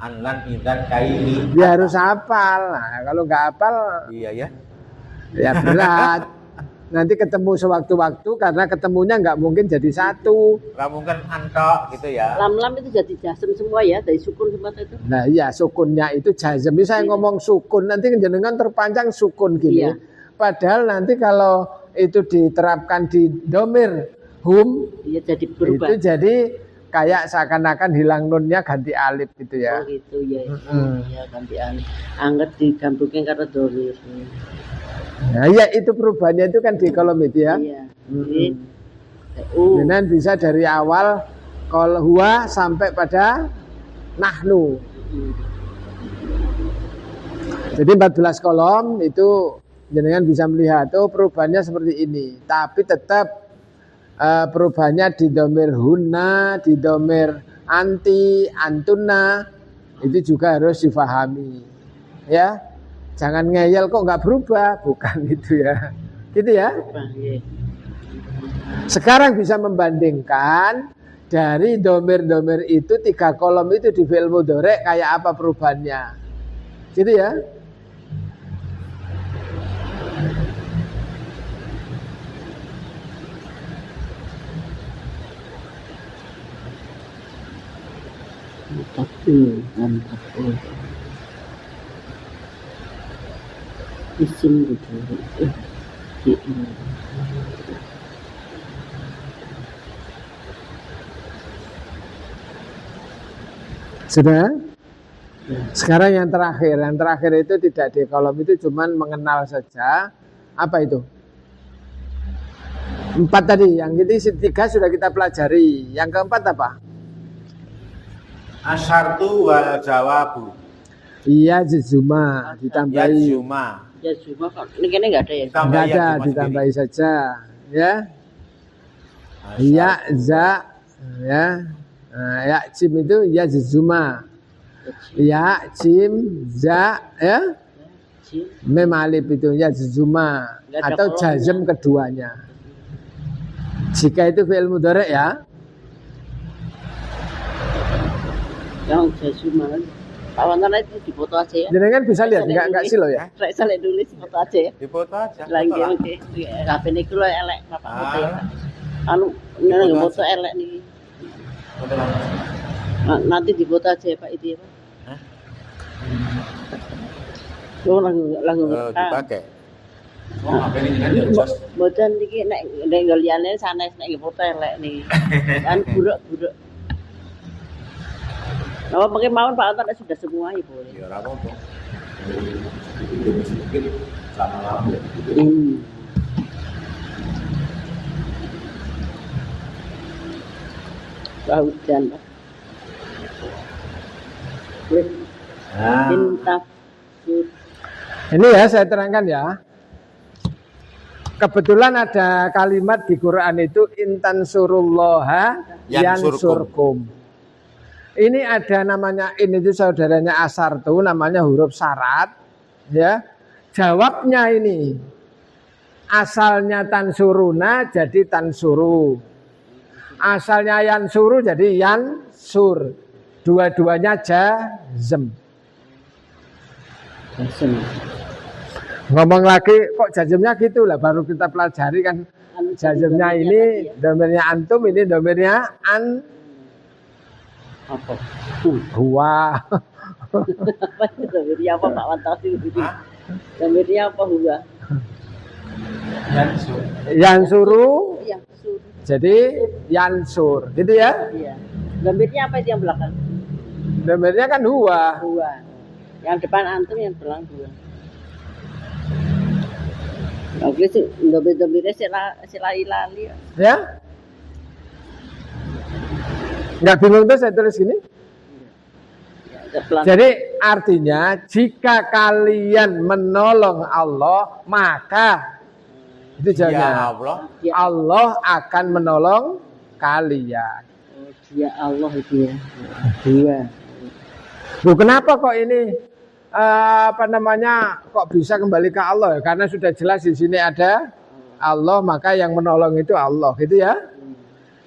Anlan idan kaini. Dia harus hafal. Nah, kalau nggak hafal Iya ya. ya berat. Nanti ketemu sewaktu-waktu karena ketemunya nggak mungkin jadi satu. Kamu kan antok gitu ya. Lam itu jadi jasem semua ya, dari sukun semua itu. Nah iya sukunnya itu jazm. Saya ngomong sukun nanti jenengan terpanjang sukun gini. Iya. Padahal nanti kalau itu diterapkan di domir hum Iya jadi berubah. itu jadi kayak seakan-akan hilang nunnya ganti alif gitu ya. Oh gitu ya. Mm-mm. Ya ganti alih. Angkat digambungin karena dolir. Nah iya itu perubahannya itu kan di kolom itu ya. Iya. Mm-mm. Oh. Dengan bisa dari awal kol huwa sampai pada nahnu. Jadi 14 kolom itu jenengan bisa melihat oh perubahannya seperti ini. Tapi tetap perubahannya di domir hunna, di domir anti, antuna itu juga harus difahami. Ya, jangan ngeyel kok nggak berubah, bukan itu ya. Gitu ya. Berubah, iya. Sekarang bisa membandingkan dari domir-domir itu 3 kolom itu di fi'il mudhari kayak apa perubahannya. Gitu ya. Mantap. Isim gitu. Sudah? Sekarang yang terakhir itu tidak di kolom itu cuman mengenal saja. Apa itu? 4 tadi, yang ini 3 sudah kita pelajari. Yang keempat apa? Asyartu wal jawabu. Iya juzuma ditambahi. Yajuma. Ya cuma kok ini kayaknya nggak ada ya. Tambah Enggak ada, yajuma ditambahi saja. Ya. sendiri. Iya za ya. Nah, ya jim itu ya juzuma. Ya jim za ya. Jim. Mem alif itu ya juzuma Nggak ada atau kolomnya. jazm keduanya. Jika itu fi'il mudhari ya. Yang jazuma. Kawan itu dipoto aja ya. Jenengan bisa lihat enggak silo ya? Saya lihat dulu foto aja ya. Di foto aja. Lagi foto lah. oke. HP niku lho elek bapak foto ya. Ah, Anu nang foto elek nih. foto lah. Nanti dipoto aja ya Pak itu ya Pak. Hah? Oh lagu Dipakai. Oh, apa ini kan jos. Mboten iki nek liyane sanes nek foto elek nih. Kan buruk-buruk. Nah, pakai mawon Pak Anton sudah semua ya boleh. Ya ora apa-apa. Sedikit lama-lama. Wah, hujan Pak. Nah, Intaf. Ini ya saya terangkan ya. Kebetulan ada kalimat di Quran itu intan surullaha yansurkum. Ini ada namanya ini itu saudaranya asar tuh namanya huruf syarat ya. Jawabnya ini asalnya tansuruna jadi tansuru. Asalnya yansuru jadi yansur. Dua-duanya jazm. Ngomong lagi kok jazmnya gitu lah baru kita pelajari kan jazmnya ini domirnya antum ini domirnya an Apa? huwa. Apa itu domirnya apa Pak Wantosi? Domirnya apa huwa? Yansuru Yang sur. jadi yansur gitu ya. Iya. Domirnya apa itu yang belakang? Domirnya kan huwa. Huwa. Yang depan antum yang belakang huwa. Oke sih, domir-domirnya sila ilali. Ya. Nggak bingung tuh saya tulis gini. Pelan. Jadi artinya jika kalian menolong Allah maka itu ya jawabannya. Allah. Allah akan menolong kalian. Oh, dia Allah itu ya. Dia. Loh, kenapa kok ini kok bisa kembali ke Allah? Karena sudah jelas di sini ada Allah maka yang menolong itu Allah gitu ya.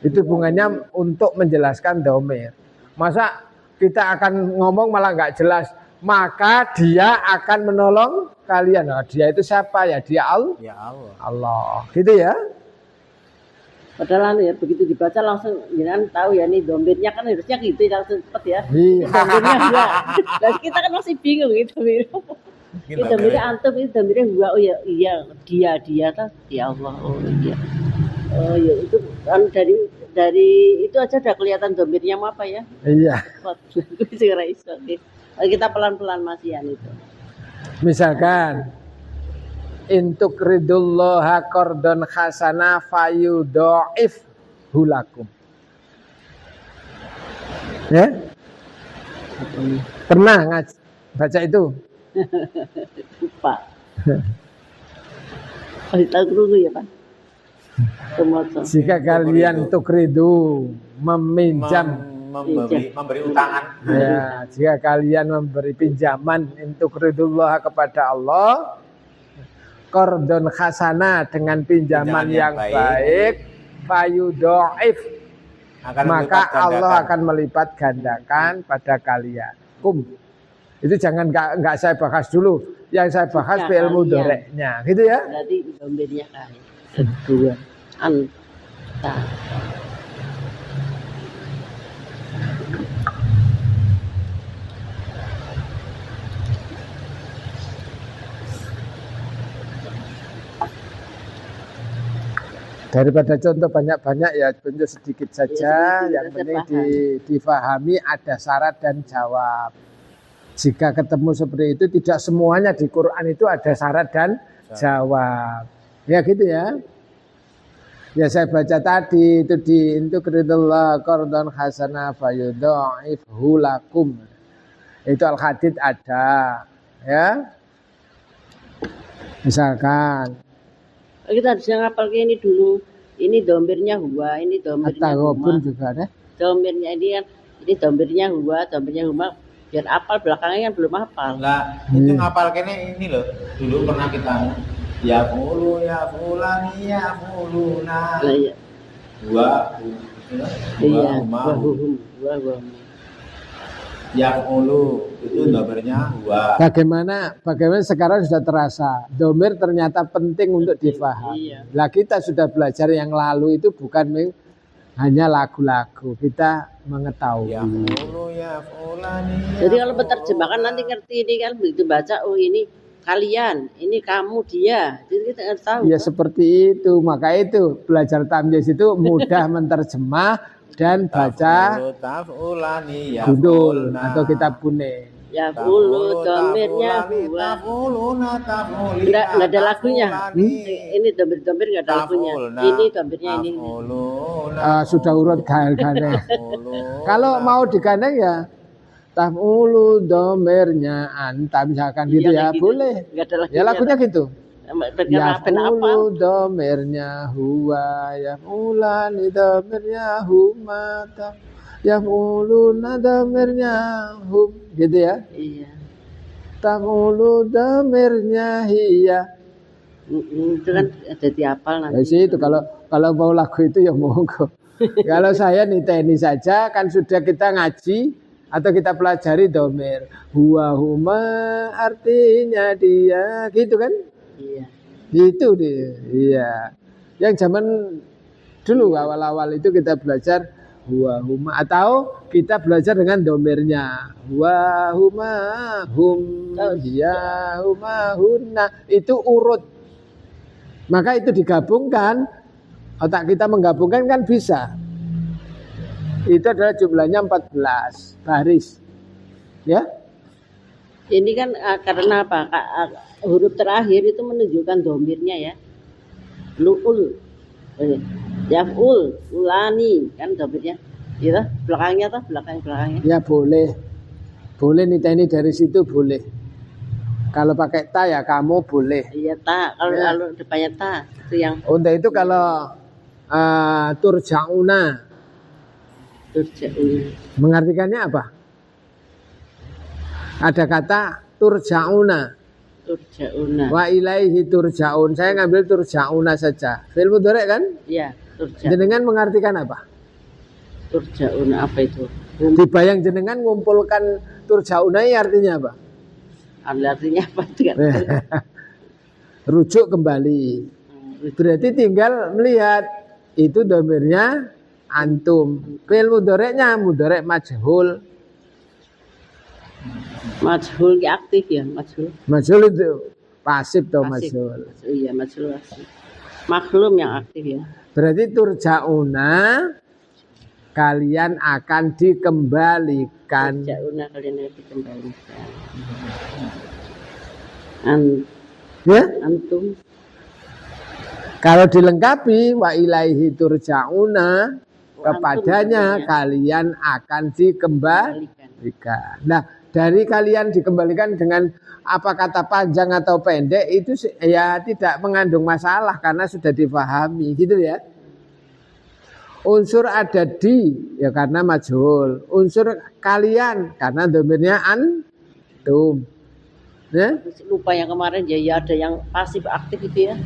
Itu hubungannya untuk menjelaskan domir. Masa kita akan ngomong malah nggak jelas. Maka dia akan menolong kalian. Nah, dia itu siapa ya? Dia Ya Allah. Allah. Gitu ya. Padahal ya begitu dibaca langsung jangan tahu ya nih domirnya kan harusnya gitu langsung cepet ya. Iya. Domirnya huwa. Dan kita kan masih bingung gitu domir. Itu domirnya antum itu domirnya huwa. Oh ya iya dia tuh ya Allah. Oh iya. Oh ya itu kan dari itu aja udah kelihatan domirnya apa ya. Iya. Segera iso. Kita pelan-pelan masihan itu. Misalkan intuk ridullaha qardon khasana fayudhaif hulakum. Ya? Pernah baca itu? Lupa. Kasih tahu dulu ya Pak. Jika kalian tukridu meminjam memberi utangan. ya, jika kalian memberi pinjaman untuk ridullah kepada Allah qardon khasana dengan pinjaman yang baik fayudhaif maka Allah akan melipat gandakan pada kalian. Itu jangan nggak saya bahas dulu. Yang saya bahas fi'il mudhari'nya, gitu ya. Berarti domirnya kali. Kedua anta. Daripada contoh banyak-banyak ya contoh sedikit saja. Yang penting difahami ada syarat dan jawab. Jika ketemu seperti itu tidak semuanya di Quran itu ada syarat dan jawab. Ya gitu ya. Ya saya baca tadi itu di intukridullah qardon hasanah fayudhaifhu lakum. Itu Al-Hadid ada ya. Misalkan kita harusnya ngapal ini dulu. Ini domirnya huwa, ini domirnya At-Taghabun juga ada. domirnya ini kan, ini domirnya huma, biar apal belakangnya kan belum hafal. Lah, itu ngapal kene ini loh. Dulu pernah kita ya mulu ya fulani ya muluna. Lah iya. Iya, wahum. Ya mulu itu domirnya huwa. Bagaimana sekarang sudah terasa domir ternyata penting untuk difahami. Iya. Lah kita sudah belajar yang lalu itu bukan hanya lagu-lagu, kita mengetahui. Ya mulu ya fulani. Jadi kalau penerjemahkan nanti ngerti ini kan begitu baca, oh ini kalian, ini kamu, dia. Jadi kita nggak tahu. Ya kan? seperti itu, maka itu belajar tamyiz itu mudah menerjemah dan baca tafulani ya gundul atau kitab kuning. Ya bulu domirnya huwa. Enggak ada lagunya. Ini domir nggak ada lagunya. Ini domirnya ini. Sudah urut gane. Kalau mau digandeng ya tafulu domirnya anta misalkan gitu ya, gitu. boleh. Nggak ada lagunya. Ya lagunya gitu. Ya Apa? fulu domirnya huwa, ya fulani domirnya humata, ya fuluna domirnya hum, gitu ya. Iya. Tafulu domirnya hiya. Itu kan jadi hafal nanti. Ya sih itu kalau mau lagu itu ya monggo. Kalau saya niteni saja kan sudah kita ngaji atau kita pelajari domir. Huwa huma artinya dia, gitu kan? Iya. Itu dia. Iya. Yang zaman dulu awal-awal itu kita belajar huwa huma atau kita belajar dengan domirnya. Huwa huma hum hiya huma hunna, itu urut. Maka itu digabungkan, otak kita menggabungkan kan bisa. Itu adalah jumlahnya 14 baris. Ya? Ini kan karena apa? Huruf terakhir itu menunjukkan domirnya ya. Lu'ul, yaf'ul, ulani kan domirnya. Gitu, belakangnya. Ya boleh. Boleh niteni dari situ boleh. Kalau pakai ta ya kamu boleh. Iya ta, kalau depannya ta itu yang Untuk itu kalau turja'una mengartikannya apa? Ada kata turja'una. Wa ilaihi turja'un. Saya ngambil turja'una saja. Fi'il mudhari kan? Iya, turja'un. Jenengan mengartikan apa? Turja'una apa itu? Dibayang jenengan ngumpulkan turja'una ini artinya apa? Artinya apa itu kan? Rujuk kembali. Berarti tinggal melihat itu domirnya antum. Fi'il mudhari'nya mudhari' majhul. Majhul aktif ya, majhul. Majhul itu pasif atau majhul. Iya, majhul aktif. Maklum yang aktif ya. Berarti turja'una kalian akan dikembalikan. Turja'una kalian akan dikembalikan. Ya? Antum. Kalau dilengkapi wa ilaihi turja'una, kepadanya kalian akan dikembalikan. Nah, dari kalian dikembalikan dengan apa kata panjang atau pendek itu ya tidak mengandung masalah karena sudah difahami, gitu ya. Unsur ada di ya karena majhul. Unsur kalian karena domirnya antum. Ya? Lupa yang kemarin ya ada yang pasif aktif itu ya.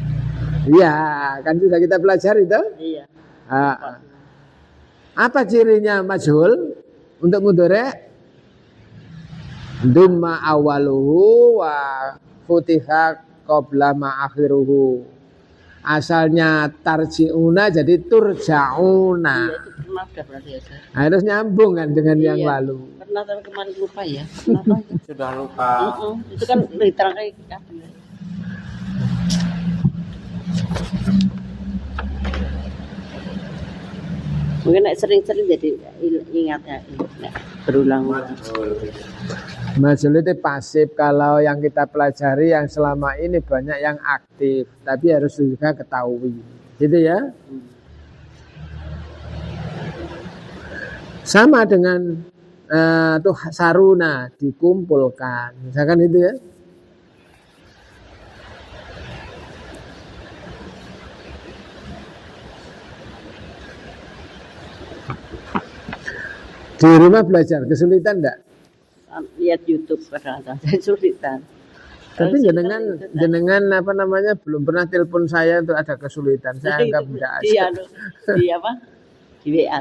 Iya, kan sudah kita pelajari itu. Iya. Apa cirinya majhul untuk mudhari'? Dumma awaluhu wa futiha qabla ma akhiruhu. Asalnya tarji'una jadi turja'una. Iya, itu pernah sudah berarti ya, Sir. Harus nyambung kan dengan yang lalu. Pernah tapi kemarin lupa ya. Kenapa? Sudah lupa. Itu kan diterangkan kita. Mungkin sering-sering jadi ingatnya berulang-ulang. Majhul itu pasif. Kalau yang kita pelajari yang selama ini banyak yang aktif, tapi harus juga ketahui, gitu ya. Sama dengan tuh saruna dikumpulkan, misalkan itu ya. Di rumah belajar kesulitan enggak? Lihat YouTube kadang-kadang kesulitan. Tapi jenengan apa namanya belum pernah telepon saya untuk ada kesulitan. Saya anggap enggak ada. Di apa? Di WA.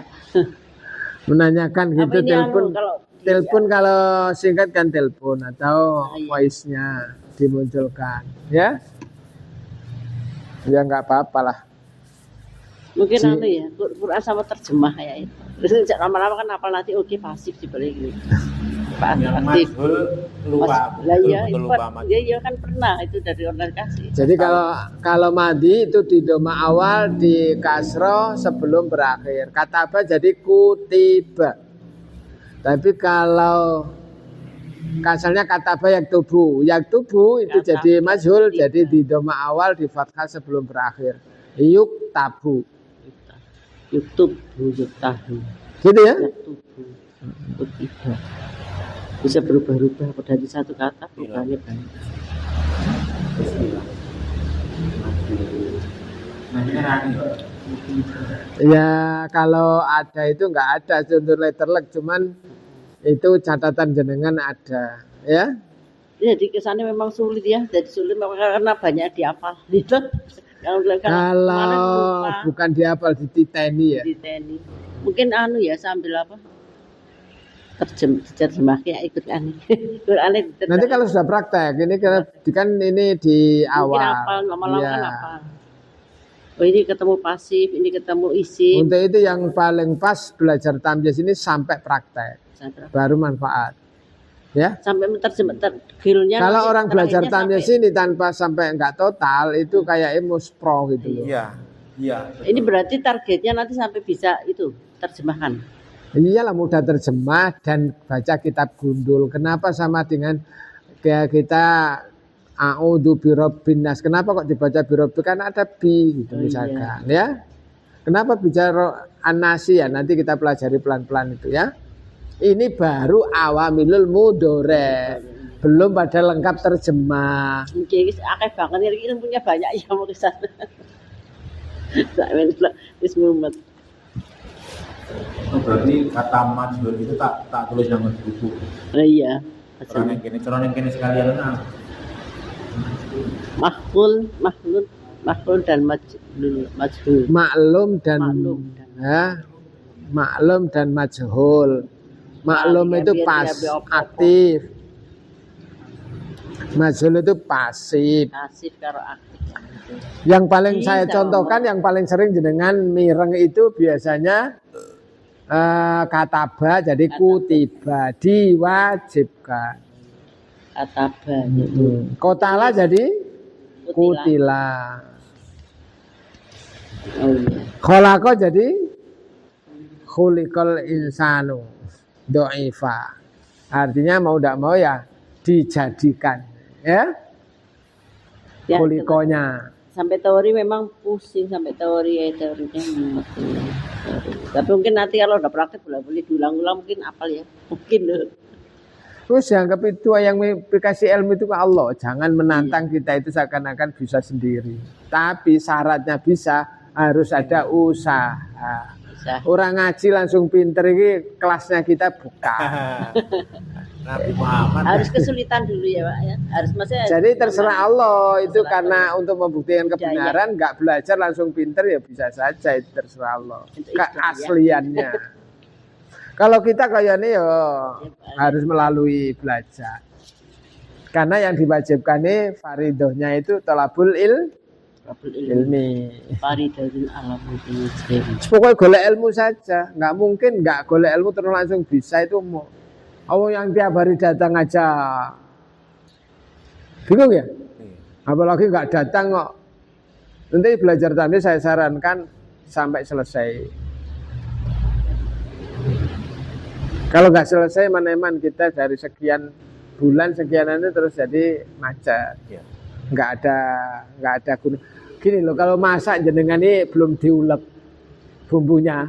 Menanyakan gitu telepon kalau singkat kan telepon atau voice-nya dimunculkan, ya? Ya nggak apa-apa lah. Mungkin ya, Quran sama terjemah ya. Terus lama-lama kan apal nanti oke pasif dibalik gitu. Yang majhul lupa. Lah iya kan pernah itu dari organisasi. Jadi kalau madi itu di doma awal di kasro sebelum berakhir. Kataba jadi kutiba. Tapi kalau asalnya kataba yaktubu itu jadi majhul, jadi di doma awal di fathah sebelum berakhir. Yuktabu. Yuktabu. Gitu ya? Kutiba. Bisa berubah-ubah dari satu kata perubahannya banyak. Ya kalau ada itu nggak ada contoh letterlek, cuman itu catatan jenengan ada, ya. Jadi kesannya memang sulit ya, jadi sulit karena banyak dihafal gitu. Kalau bukan dihafal dititeni ya. Dititeni. Mungkin ya sambil apa? Terjemahnya ikut aneh. Nanti kalau sudah praktek, ini kan ini di awal. Mungkin apa, lama-lama kan apa. Oh ini ketemu pasif, ini ketemu isim. Untuk itu yang paling pas belajar tamyiz ini sampai praktek, baru manfaat. Ya. Sampai terjemahnya. Kalau orang belajar tamyiz ini tanpa sampai enggak total, itu kayak muspro gitu loh. Iya. Iya. Ini berarti targetnya nanti sampai bisa itu terjemahkan. Iyalah mudah terjemah dan baca kitab gundul. Kenapa sama dengan kayak kita a'udzu birabbin nas? Kenapa kok dibaca birabbi? Kan ada bi gitu misalkan, ya. Kenapa bicara an-nasi ya? Nanti kita pelajari pelan-pelan itu ya. Ini baru awamilul mudhari. Belum pada lengkap terjemah. Iki akeh banget ini punya banyak ya mau kesan. Wis mumet. Oh, berarti kata majhul itu tak tulis dengan buku. Iya. Corone kene sekalian nah. Maklum dan majhul. Maklum dan majhul. Maklum itu aktif. Majhul itu pasif. Pasif karo aktif. Yang paling saya contohkan, yang paling sering jenengan mireng itu biasanya kataba jadi kutiba, diwajibkan. Kataba. Kotala jadi kutila. Oh iya. Kholaqo jadi khuliqal insanu do'ifa. Artinya mau tidak mau ya dijadikan, ya. Khuliqonya. Sampai teori memang pusing sampai teorinya. Tapi mungkin nanti kalau udah praktek boleh diulang-ulang mungkin apal ya. Mungkin loh. Terus dianggap itu yang dikasih ilmu itu ke Allah. Jangan menantang kita itu seakan-akan bisa sendiri. Tapi syaratnya bisa harus ada usaha. Orang ngaji langsung pinter ini kelasnya kita buka. Nabi Muhammad harus kesulitan dulu ya Pak ya. Harus maksudnya. Jadi terserah Allah itu karena untuk membuktikan kebenaran nggak belajar langsung pinter ya bisa saja itu terserah Allah. Keasliannya. Kalau kita kayaknya ya harus melalui belajar. Karena yang diwajibkan ini faridohnya itu tolabul ilmi. Faridohul alamul ilmi. Pokoknya golek ilmu saja. Nggak mungkin nggak golek ilmu terus langsung bisa itu mau. Yang tiap hari datang aja bingung ya? Apalagi nggak datang kok. Nanti belajar tadi saya sarankan sampai selesai. Kalau nggak selesai mana-mana kita dari sekian bulan sekian itu terus jadi macet. Nggak ada guna. Gini loh, kalau masak jenengan ini belum diulek bumbunya.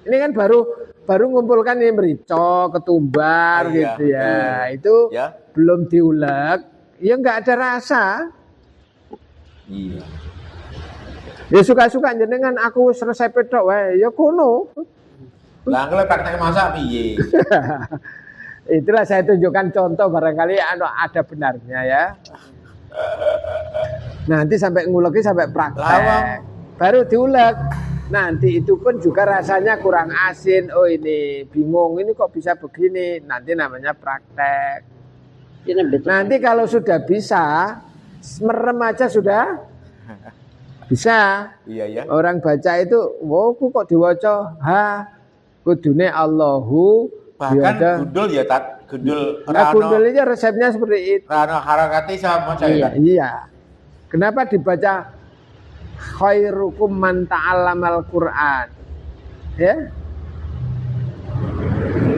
Ini kan baru ngumpulkan ini merica, ketumbar gitu ya. Itu belum diulek, ya nggak ada rasa. Iya. Ya suka-suka jenengan aku selesai pedok wae, ya kono. Lah kalau praktek masak piye? Itulah saya tunjukkan contoh barangkali ada benarnya ya. Nanti sampai nguleki sampai praktek. Lawang. Baru diulek. Nanti itu pun juga rasanya kurang asin. Oh ini bingung, ini kok bisa begini. Nanti namanya praktek. Nanti kalau sudah bisa, merem aja sudah bisa. Iya ya. Orang baca itu, wow kok diwaca ha kudune Allahu. Bahkan gundul ya tat, gundul Nah, gundul aja resepnya seperti itu. rano harakati sama saya. Iya. Kenapa dibaca khairukum man ta'allamal Qur'an? Ya?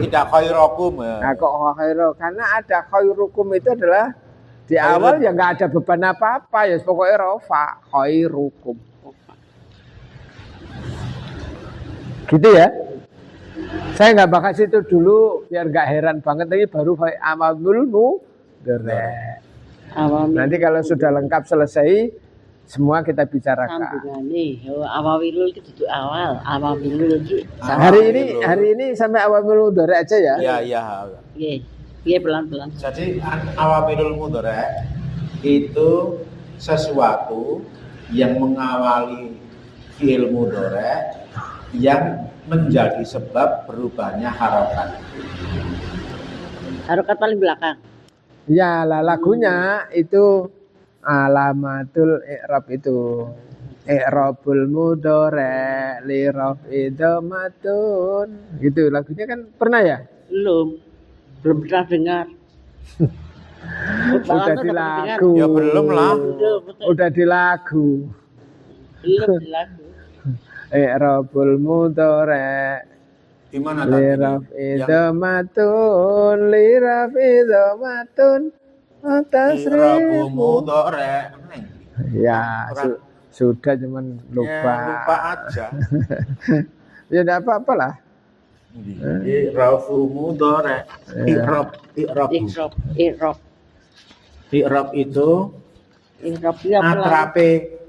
Tidak khairukum. Nah, kok khairu? Karena ada khairukum itu adalah di awal ya nggak ada beban apa-apa ya pokoknya rofa khairukum. Gitu ya. Saya nggak bahas itu dulu biar nggak heran banget lagi baru awamul mudhari. Nanti kalau sudah lengkap selesai semua kita bicarakan. Sambungane awamilul itu duduk awal, awamilul iki. Hari ini sampai awamul mudhari aja ya. Iya. Nggih. Nggih pelan-pelan. Jadi awamilul mudhari itu sesuatu yang mengawali fi'il mudhari yang menjadi sebab berubahnya harokat. Harokat paling belakang. Ya, lah lagunya itu alamatul i'rab itu. I'rabul mudhari li raf'i dhammatun. Gitu lagunya kan pernah ya? Belum pernah dengar. Udah di lagu. Ya belum lah. Udah di lagu. Belum di lagu. I'rabul mudhari Di mana li tadi? raf'i dhammatun li raf'i dhammatun Irabu tasrifu. mudhari. Ya, sudah cuman lupa. Ya, lupa aja. Ya enggak apa-apa lah. Irabu mudhari. I'rab itu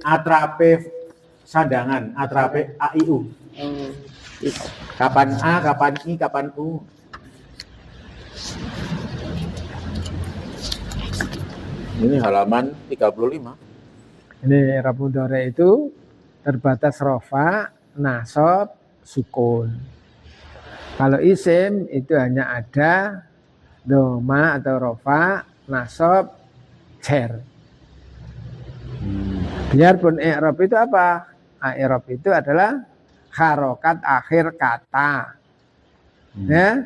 atrape sandangan, atrape AIU. Kapan A, kapan I, kapan U. Ini halaman 35. Ini i'rab mudhari itu terbatas rofa, nasab, sukun. Kalau isim itu hanya ada doma atau rofa, nasab, cer. Biarpun i'rab itu apa? I'rab itu adalah harokat akhir kata. Ya.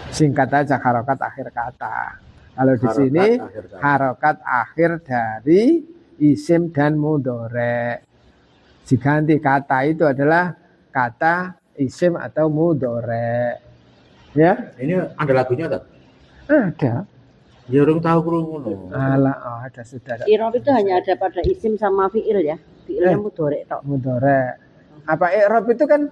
Singkat aja harokat akhir kata. Kalau di sini harokat akhir dari isim dan mudhari. Diganti kata itu adalah kata isim atau mudhari. Ya. Ini ada lagunya tak? Ada. Ya orang tahu kurung ngono. Ada sudah. I'rab itu hanya ada pada isim sama fi'il ya. Fi'ilnya mudhari tok. Mudhari. Apa i'rab itu kan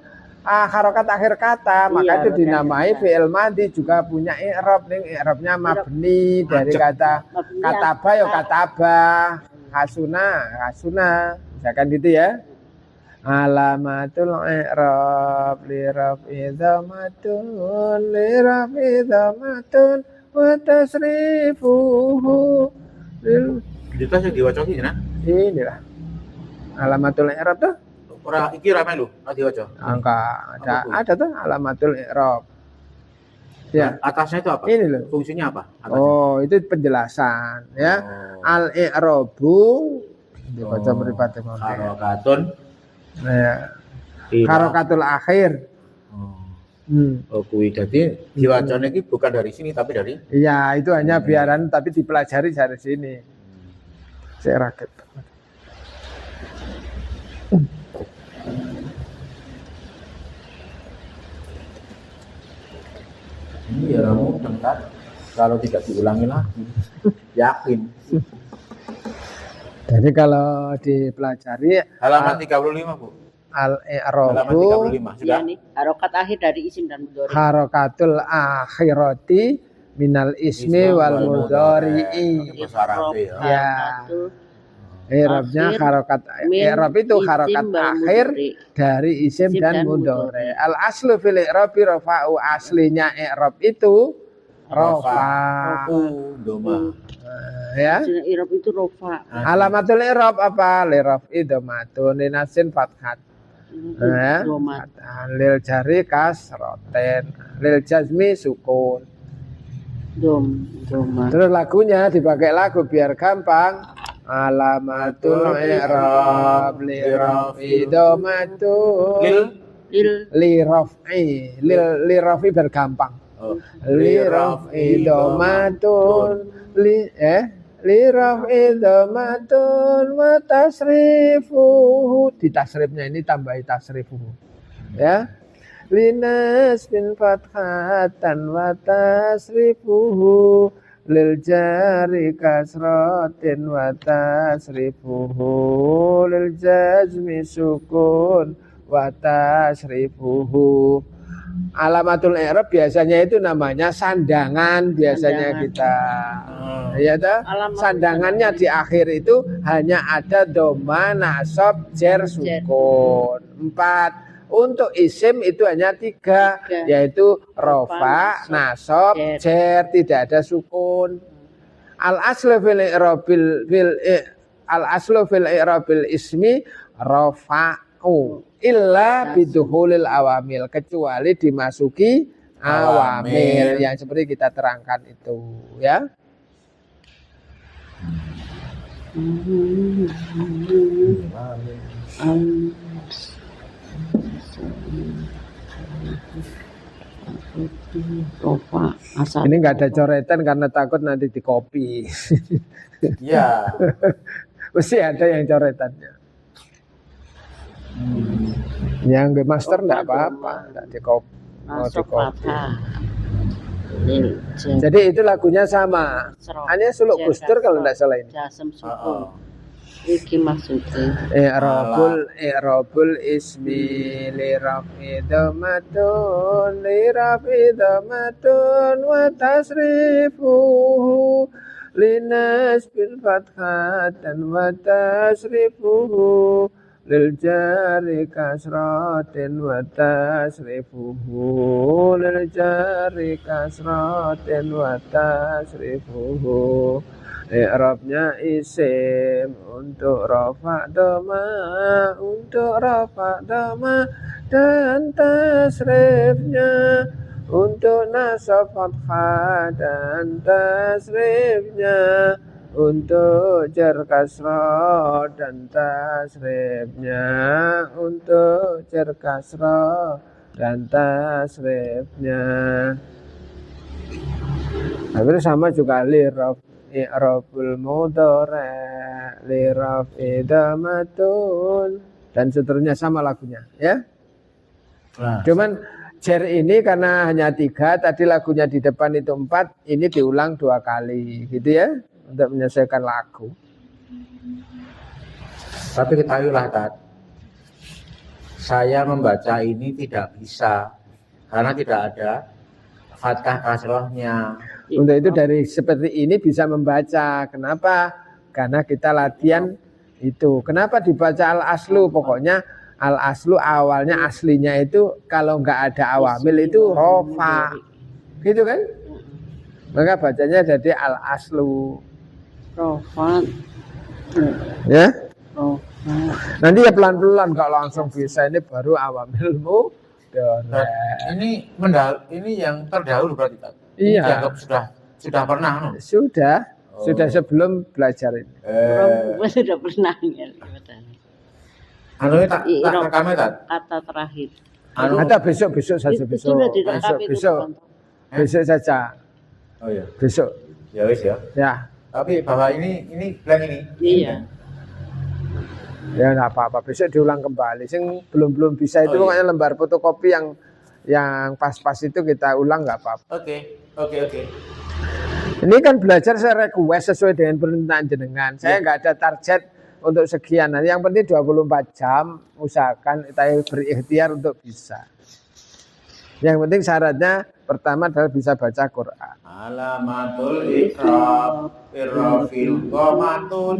harokat akhir kata, maka itu dinamai fi'il madhi juga punya i'rab. Ning i'rabnya mabni dari kata kataba ya kataba, hasuna. Misalkan gitu ya. Alamatul i'rab li raf'i dhammatun wa tasrifuhu. Itu yang diwaca iki kan? Inilah. Alamatul i'rab tuh. Ora iki rame lho, ora diwaca. Ada tuh alamatul i'rab. Ya. Atasnya itu apa? Ini loh. Fungsinya apa? Atasnya. Oh, itu penjelasan ya. Al-i'rabu dibaca mripate mawon. Harokatun. Ya. Harokatul akhir. Oh, kuwi dadi diwacane iki bukan dari sini tapi dari. Iya, itu hanya biaran tapi dipelajari dari sini. Saya raket. Ini ya mudah kan? Kalau tidak diulangi lagi, yakin. Jadi kalau dipelajari Halaman 35, Bu. Halaman al-i'rabu 35 sudah. Ini harokat akhir dari isim dan mudhari. harokatul akhirati minal ismi wal mudhari'i. Bahasa Arab ya. Ya. I'rabnya harokat i'rab itu harokat akhir dari isim dan mudhari. Al aslu fil i'rabi rafa'u, aslinya i'rab itu rafa. Doma. Ya. I'rab itu rafa. Alamatul i'rab apa? Li raf'i dhamatun linasin fathat. Ya. Lil jari kasroten, lil jazmi sukun. Doma. Terus lagunya dipakai lagu biar gampang. Alamatul i'rab li raf'i dhamatun li raf'i biar gampang. Li raf'i dhamatun li raf'i dhamatun wa tasrifuhu, di tasrifnya ini tambahi tasrifuhu ya. Linas bin fathatan wa tasrifuhu lil jari kasratin wa tasrifuhu lil jazmi sukun wa tasrifuhu. Alamatul i'rab biasanya itu namanya sandangan biasanya kita. Ya toh? Sandangannya di akhir itu hanya ada dhamma, nasab, jar, sukun. 4. Untuk isim itu hanya 3, yaitu rafa, nasab, jar, tidak ada sukun. Al aslu fil i'rabil ismi rafa'u illa biduhulil awamil, kecuali dimasuki awamil yang seperti kita terangkan itu ya. Ini nggak ada coretan karena takut nanti di copy. Iya. Mesti ada yang coretannya. Yang master enggak apa-apa, enggak di copy. Mau di copy. Jadi itu lagunya sama. Hanya suluk Gustur kalau enggak salah ini. Iki maksudnya i'rabul ismi li raf'i dhamatun wa tasrifuhu linas bil fathatan wa tasrifuhu lil jari kasratin wa tasrifuhu lil jari kasratin wa tasrifuhu. I'rabnya isim untuk rafa dhamma, dan tasrifnya untuk nasab fathah dan tasrifnya untuk jar kasrah dan tasrifnya untuk jar kasrah dan tasrifnya. Hampir sama juga liraf. I'rabul mudhari' li raf'i dhamatun dan seterusnya sama lagunya ya. Cuman jar ini karena hanya 3, tadi lagunya di depan itu 4, ini diulang 2 kali gitu ya untuk menyelesaikan lagu. Tapi ketahuilah Tat, saya membaca ini tidak bisa karena tidak ada fathah kasrohnya. Untuk itu dari seperti ini bisa membaca. Kenapa? Karena kita latihan itu. Kenapa dibaca al-aslu? Pokoknya al-aslu awalnya aslinya itu kalau nggak ada awamil itu rofa. Gitu kan? Maka bacanya jadi al-aslu. Rofa. Ya? Rofa. Nanti ya pelan-pelan nggak langsung bisa, ini baru awamilmu. Ini yang terdahulu berarti Tat. Iya. Dianggap sudah pernah. No? Sudah sebelum belajar ini. Sudah pernah ya. Anu tak rekamnya Tat. Kata terakhir. Ada besok saja besok. Besok saja. Oh iya. Besok. Ya wis ya. Ya. Tapi bahwa ini bilang ini. Iya. Ya nggak apa-apa. Besok diulang kembali. Sing belum bisa itu pokoknya lembar fotokopi yang pas-pas itu kita ulang nggak apa-apa. Oke. Ini kan belajar saya request sesuai dengan permintaan jenengan. Saya nggak ada target untuk sekian. Nah, yang penting 24 jam usahakan kita berikhtiar untuk bisa. Yang penting syaratnya pertama adalah bisa baca Quran. Alamatul i'rab irrafil dhamatun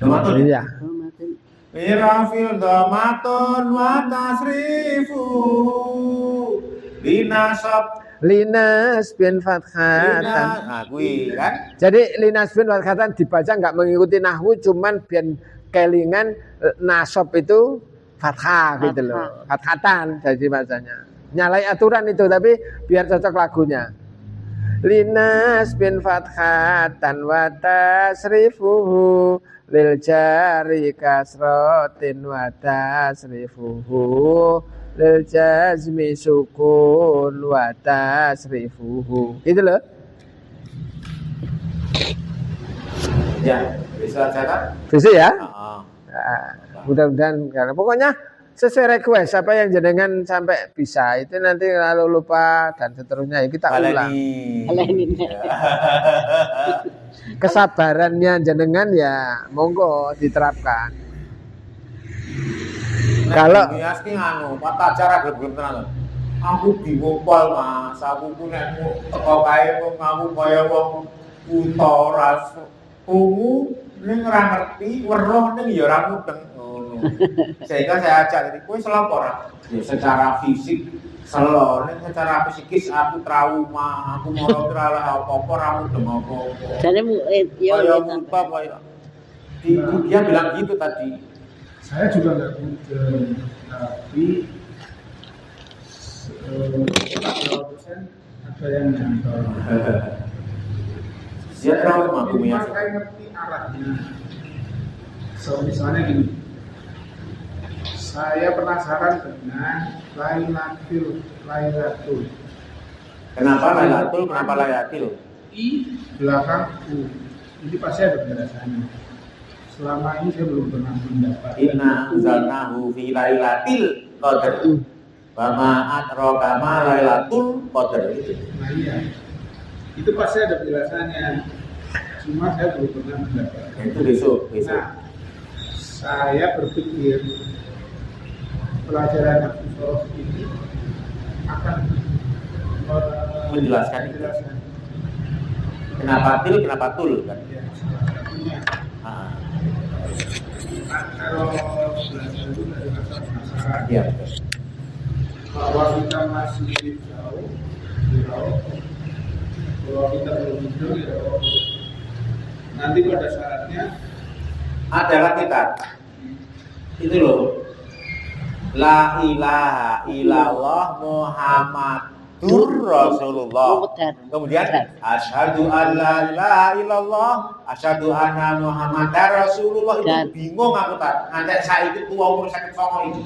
Domatun. Iya. Domatun. Mirafil domatun wa tasrifu linasab Linas bin fathatan. nah kuwi kan. Jadi linas bin fathatan dibaca nggak mengikuti nahwu, cuman biar kelingan nasab itu fathah gitu loh. Fathatan jadi bacanya. Nyalai aturan itu tapi biar cocok lagunya. Linas bin fathatan wa tasrifuhu lil jari kasratin wa tasrifuhu lil jazmi sukun wa tasrifuhu. Gitu loh. Ya, bisa catat? Bisa ya? Heeh. Nah, mudah-mudahan karena pokoknya sesuai request apa yang jenengan sampai bisa itu nanti lalu lupa dan seterusnya ya kita ulang. Halenin. Kesabarannya jenengan ya monggo diterapkan. Kalau Mias ki anu, mata acara gelem tenan. Aku bingung pol Mas, aku ku nek teko kae wong aku kaya wong buta ras ungu ning ora ngerti, weruh ning ya ora mudeng ngono. Sehingga saya ajak tadi kowe selapa ora? Ya secara fisik selo, ning secara psikis aku trauma, aku moro ora apa-apa, ora mudeng apa-apa. Jane yo Kaya buta kaya dia bilang gitu tadi. Saya juga nggak mudeng, tapi 40% ada yang nyantol. Dia trauma Minimal Mias. saya ngerti arahnya. So misalnya gini, saya penasaran dengan Lailatul. Kenapa Lailatul? Kenapa Lailatul? I belakang U. Ini pasti ada penjelasannya. Selama ini saya belum pernah mendapat. Inna anzalnahu fi lailatil qadar. Wa ma adraka ma lailatul qadar itu. Nah iya, itu pasti ada penjelasannya. Cuma saya belum pernah mendapat. Itu besok. Nah, saya berpikir pelajaran Al-Qur'an ini akan Menjelaskan. Kenapa til, kenapa tul kan? Ya, salah satunya. Ah, Kalau belajar itu dari rasa penasaran. iya betul. Bahwa kita masih jauh, bahwa kita belum hidup, nanti pada saatnya Adalah kita. Itu loh. La ilaha illallah Muhammadur Rasulullah. Kemudian asyhadu an la ilaha illallah, asyhadu anna Muhammadar Rasulullah. Itu bingung aku tak. Nanti saya itu tua umur 59 ini.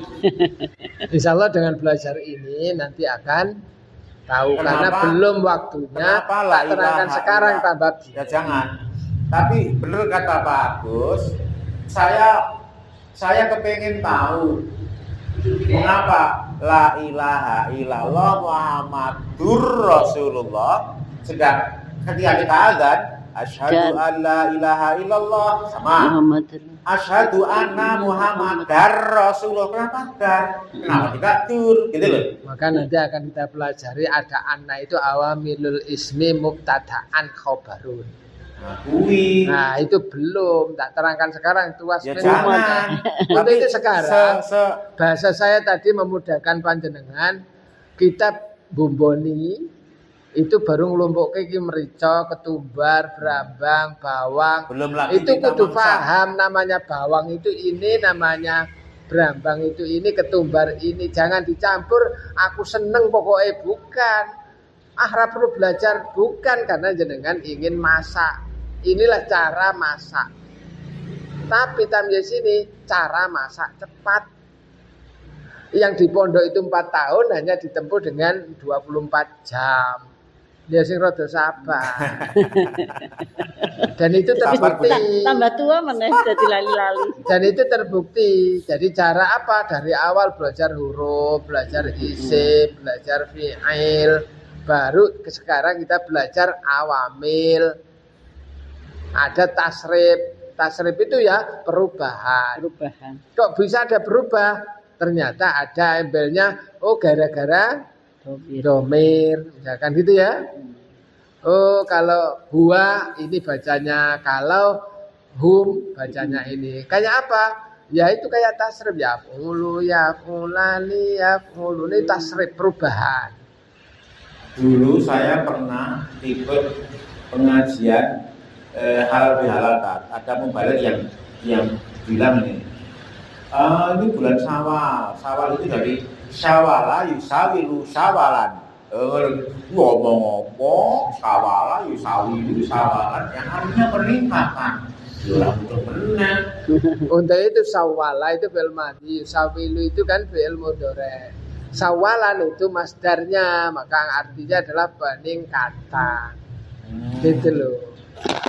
insya Allah dengan belajar ini nanti akan tahu. Kenapa? Karena belum waktunya. Kenapa la Tak terangkan ilaha sekarang illallah? tambah. Ya jangan. Tapi benar kata Pak Agus, saya kepengen tahu mengapa la ilaha illallah Muhammadur Rasulullah sedang ketika kita azan asyhadu an la ilaha illallah sama asyhadu anna Muhammadar Rasulullah. Kenapa dar? Kenapa tidak tur? Gitu loh. Maka nanti akan kita pelajari ada anna itu awamilul ismi mubtada'an khobarun. Nah itu belum, tak terangkan sekarang itu Ya jangan. Tapi itu sekarang bahasa saya tadi memudahkan panjenengan. Kitab Bumboni itu baru ngelompok iki merica, ketumbar, brambang, bawang. Belum lagi itu kita kudu mangsa. paham namanya bawang itu ini, namanya brambang itu ini, ketumbar ini. Jangan dicampur. Aku seneng pokoknya bukan. Perlu belajar bukan karena jenengan ingin masak. Inilah cara masak. Tapi tamyiz ini cara masak cepat. Yang di pondok itu 4 tahun hanya ditempuh dengan 24 jam. Ya sing rada sabar. Dan itu terbukti. Tambah tua meneh dadi lali-lali. Dan itu terbukti. Jadi cara apa? Dari awal belajar huruf, belajar isim, belajar fi'il, baru sekarang kita belajar awamil. Ada tasrif. Tasrif itu ya perubahan. Kok bisa ada berubah? Ternyata ada embelnya. Oh gara-gara domir. Misalkan gitu ya. Oh kalau buah ini bacanya. Kalau hum bacanya ini. Kayak apa? Ya itu kayak tasrif ya fulu ya fulani ya fulu ini tasrif perubahan. Dulu saya pernah ikut pengajian halal bihalal. Ada mubalik yang bilang ini bulan Syawal. Syawal itu dari syawala yusawilu syawalan. Ngomong apa? Syawala yusawilu syawalan yang artinya peningkatan. Orang itu benar. Untuk itu sawala itu fi'il madhi, sawilu itu kan fi'il mudhari. Sawalan itu masdarnya, maka artinya adalah peningkatan. Gitu loh.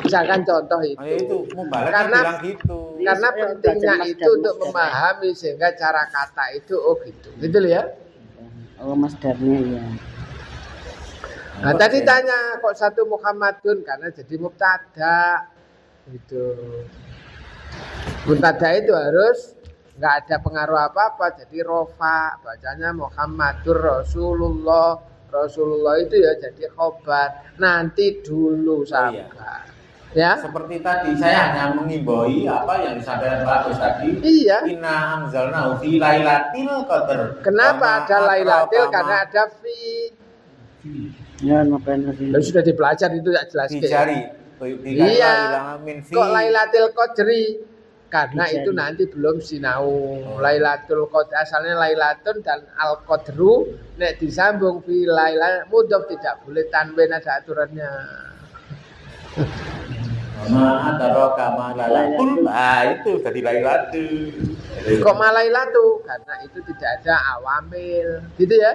Misalkan contoh itu. Karena bilang gitu. Karena pentingnya itu untuk memahami sehingga cara kata itu gitu. Gitu loh ya. Oh, masdarnya ya. Nah, tadi tanya kok satu Muhammadun karena jadi mubtada. Gitu. Mubtada itu harus nggak ada pengaruh apa-apa jadi rofa, bacanya Muhammadur Rasulullah. Rasulullah itu ya jadi khobar. Nanti dulu sabar. Ya. Seperti tadi saya hanya mengimbau apa yang disampaikan Pak Agus tadi. Iya. Inna anzalnahu fi lailatul qadar. Kenapa ada lailatul? Karena ada fi. Ya, ngapain lagi? Lalu sudah dipelajari itu tak jelas. Dicari. Iya. Kok lailatul qadri? Karena itu nanti belum sinau. Lailatul qadr asalnya lailatun dan al qadru nek disambung fi lailatul mudhof tidak boleh tanwin ada aturannya. Ma'adaraka malailatul. Itu jadi lailatul. Kok malailatu? Karena itu tidak ada awamil. Gitu ya?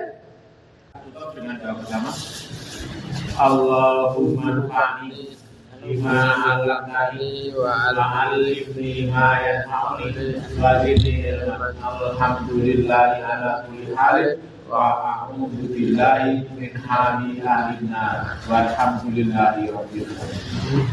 Dengan doa bersama. Allahumma fa'ni lima alaqani wa al'alimni ma yanfa'uni wa zidni ilman. Alhamdulillahi ala kulli hal wa a'udzu billahi min hali ahli nar. Walhamdulillahi rabbil alamin.